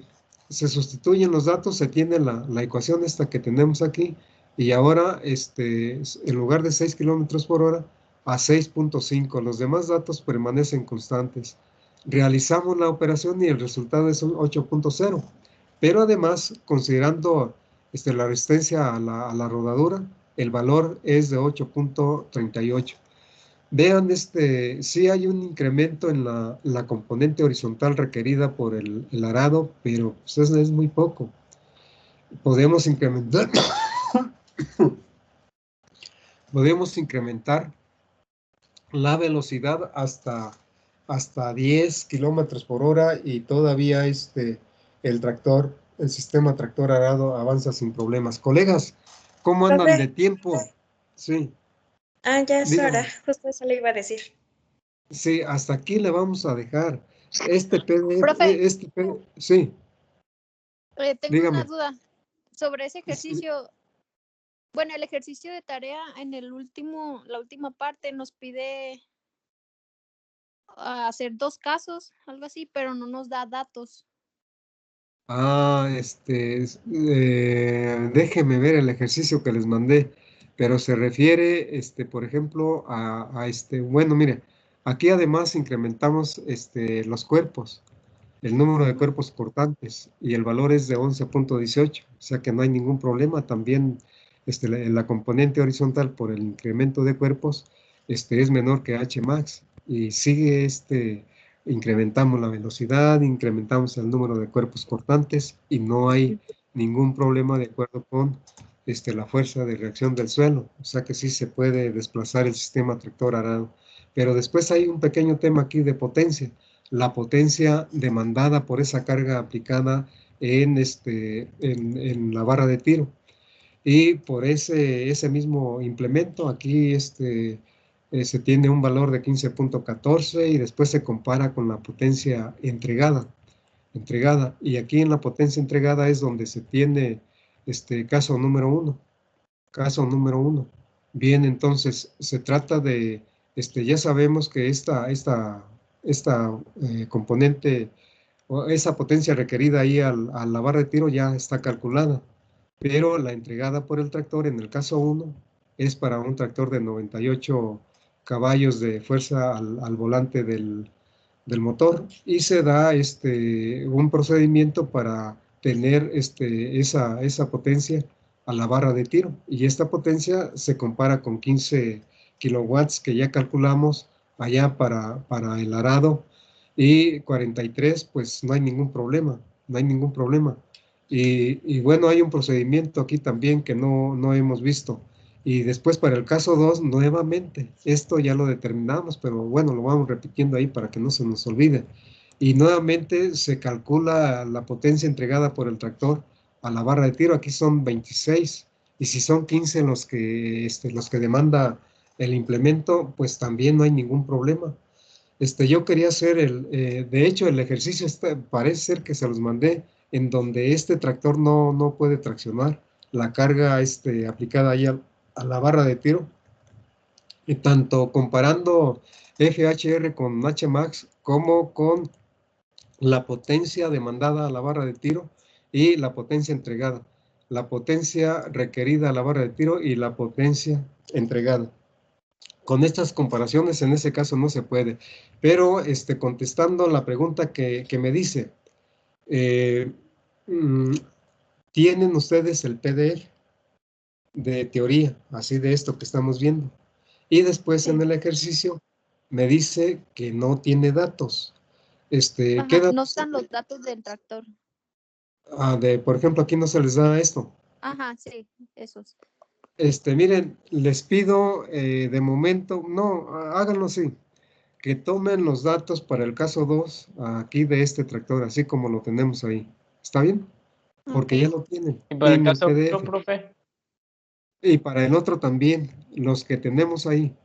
sustituyen los datos, se tiene la ecuación esta que tenemos aquí, y ahora, en lugar de 6 kilómetros por hora, a 6.5. Los demás datos permanecen constantes. Realizamos la operación y el resultado es un 8.0. Pero además, considerando la resistencia a la rodadura, el valor es de 8.38. Vean, sí hay un incremento en la componente horizontal requerida por el arado, pero pues, es muy poco. Podemos incrementar, podemos incrementar la velocidad hasta 10 kilómetros por hora y todavía el sistema tractor arado avanza sin problemas. Colegas, ¿cómo andan de Profe, tiempo? Sí, ya es hora, dígame. justo eso le iba a decir. Sí, hasta aquí le vamos a dejar. Este PDF, Profe, sí, tengo una dígame. duda sobre ese Sí. ejercicio. Bueno, el ejercicio de tarea en la última parte nos pide hacer 2 casos, algo así, pero no nos da datos. Déjeme ver el ejercicio que les mandé, pero se refiere, por ejemplo, bueno, mire, aquí además incrementamos, los cuerpos, el número de cuerpos cortantes, y el valor es de 11.18, o sea que no hay ningún problema. También, la componente horizontal por el incremento de cuerpos, es menor que Hmax, y sigue, incrementamos la velocidad, incrementamos el número de cuerpos cortantes y no hay ningún problema de acuerdo con la fuerza de reacción del suelo. O sea que sí se puede desplazar el sistema tractor arado. Pero después hay un pequeño tema aquí de potencia. La potencia demandada por esa carga aplicada en la barra de tiro. Y por ese mismo implemento, aquí se tiene un valor de 15.14 y después se compara con la potencia entregada. Y aquí en la potencia entregada es donde se tiene caso número 1. Caso número 1. Bien, entonces se trata de, ya sabemos que esta componente o esa potencia requerida ahí a la barra de tiro ya está calculada, pero la entregada por el tractor en el caso 1 es para un tractor de 98 caballos de fuerza al volante del motor, y se da un procedimiento para tener esa potencia a la barra de tiro, y esta potencia se compara con 15 kilowatts que ya calculamos allá para el arado, y 43, pues no hay ningún problema, no hay ningún problema. Y bueno, hay un procedimiento aquí también que no hemos visto. Y después para el caso 2, nuevamente, esto ya lo determinamos, pero bueno, lo vamos repitiendo ahí para que no se nos olvide. Y nuevamente se calcula la potencia entregada por el tractor a la barra de tiro. Aquí son 26, y si son 15 los que demanda el implemento, pues también no hay ningún problema. Yo quería hacer de hecho, el ejercicio parece ser que se los mandé, en donde este tractor no puede traccionar la carga aplicada ahí a la barra de tiro, y tanto comparando FHR con Hmax como con la potencia demandada a la barra de tiro y la potencia entregada, la potencia requerida a la barra de tiro y la potencia entregada. Con estas comparaciones en ese caso no se puede, pero contestando la pregunta que me dice, ¿tienen ustedes el PDF? de teoría, así de esto que estamos viendo. Y después en Sí. el ejercicio me dice que no tiene datos. ¿Qué Ajá, no datos? están los datos del tractor. Por ejemplo, aquí no se les da esto. Ajá, sí, esos. Miren, les pido de momento, no, háganlo así, que tomen los datos para el caso 2 aquí de este tractor, así como lo tenemos ahí. ¿Está bien? Porque Ok. ya lo tienen Y para el en el caso otro, PDF. profe, Y para el otro también, los que tenemos ahí.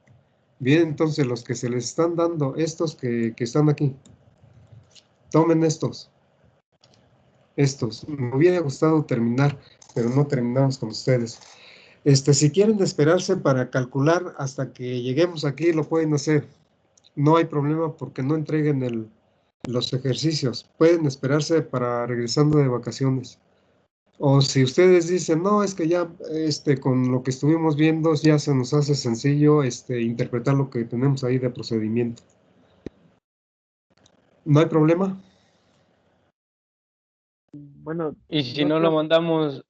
Bien, entonces los que se les están dando, estos que están aquí, tomen estos. Me hubiera gustado terminar, pero no terminamos con ustedes. Si quieren esperarse para calcular hasta que lleguemos aquí, lo pueden hacer. No hay problema porque no entreguen los ejercicios. Pueden esperarse para regresando de vacaciones. O si ustedes dicen, no, es que ya con lo que estuvimos viendo ya se nos hace sencillo interpretar lo que tenemos ahí de procedimiento. ¿No hay problema? Bueno, y si no no sé, lo mandamos,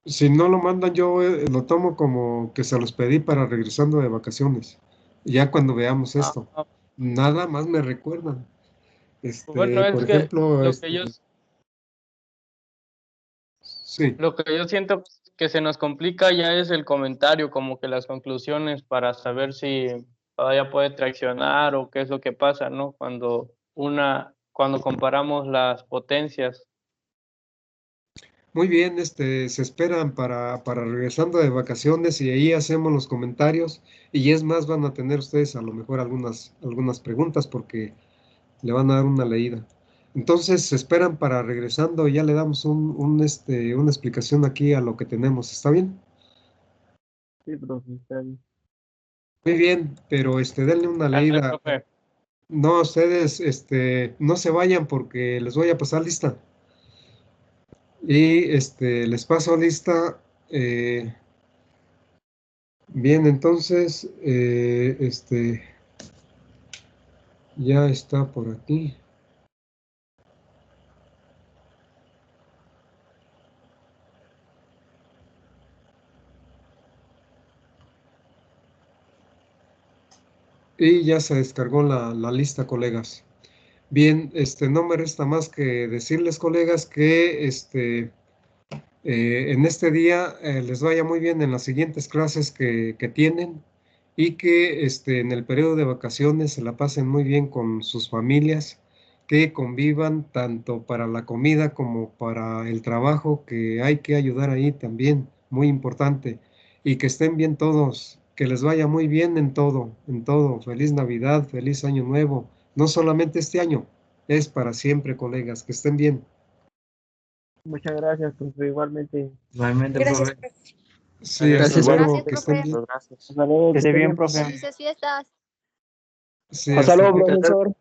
Si no lo mandan, yo lo tomo como que se los pedí para regresando de vacaciones. Ya cuando veamos esto. ah, Nada más me recuerdan. bueno, Por es que ejemplo, sí. lo que yo siento que se nos complica ya es el comentario, como que las conclusiones para saber si todavía puede traccionar o qué es lo que pasa, ¿no? Cuando comparamos las potencias. Muy bien, se esperan para regresando de vacaciones y ahí hacemos los comentarios y es más, van a tener ustedes a lo mejor algunas preguntas porque le van a dar una leída. Entonces se esperan para regresando y ya le damos una explicación aquí a lo que tenemos. ¿Está bien? sí, profe, está bien. Muy bien, pero denle una Dale, leída. profe. No, ustedes, no se vayan porque les voy a pasar lista. Y les paso lista. Bien, entonces, ya está por aquí. Y ya se descargó la lista, colegas. Bien, no me resta más que decirles, colegas, que en este día les vaya muy bien en las siguientes clases que tienen y que en el periodo de vacaciones se la pasen muy bien con sus familias, que convivan tanto para la comida como para el trabajo, que hay que ayudar ahí también, muy importante, y que estén bien todos, que les vaya muy bien en todo, en todo. Feliz Navidad, feliz Año Nuevo, no solamente este año, es para siempre, colegas, que estén bien. Muchas gracias, profe, igualmente. Igualmente, Gracias, profe. profe. Sí, hasta Gracias, luego, Gracias, que estén profe. bien. gracias. Hasta luego, Que esté bien, profe. Felices fiestas. Sí, Hasta luego, luego. profesor.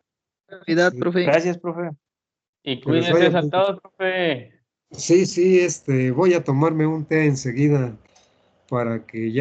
Navidad, Sí. profe. Gracias, profe. Y Que les cuídense vaya a bien. todos, profe. Sí, sí, voy a tomarme un té enseguida para que ya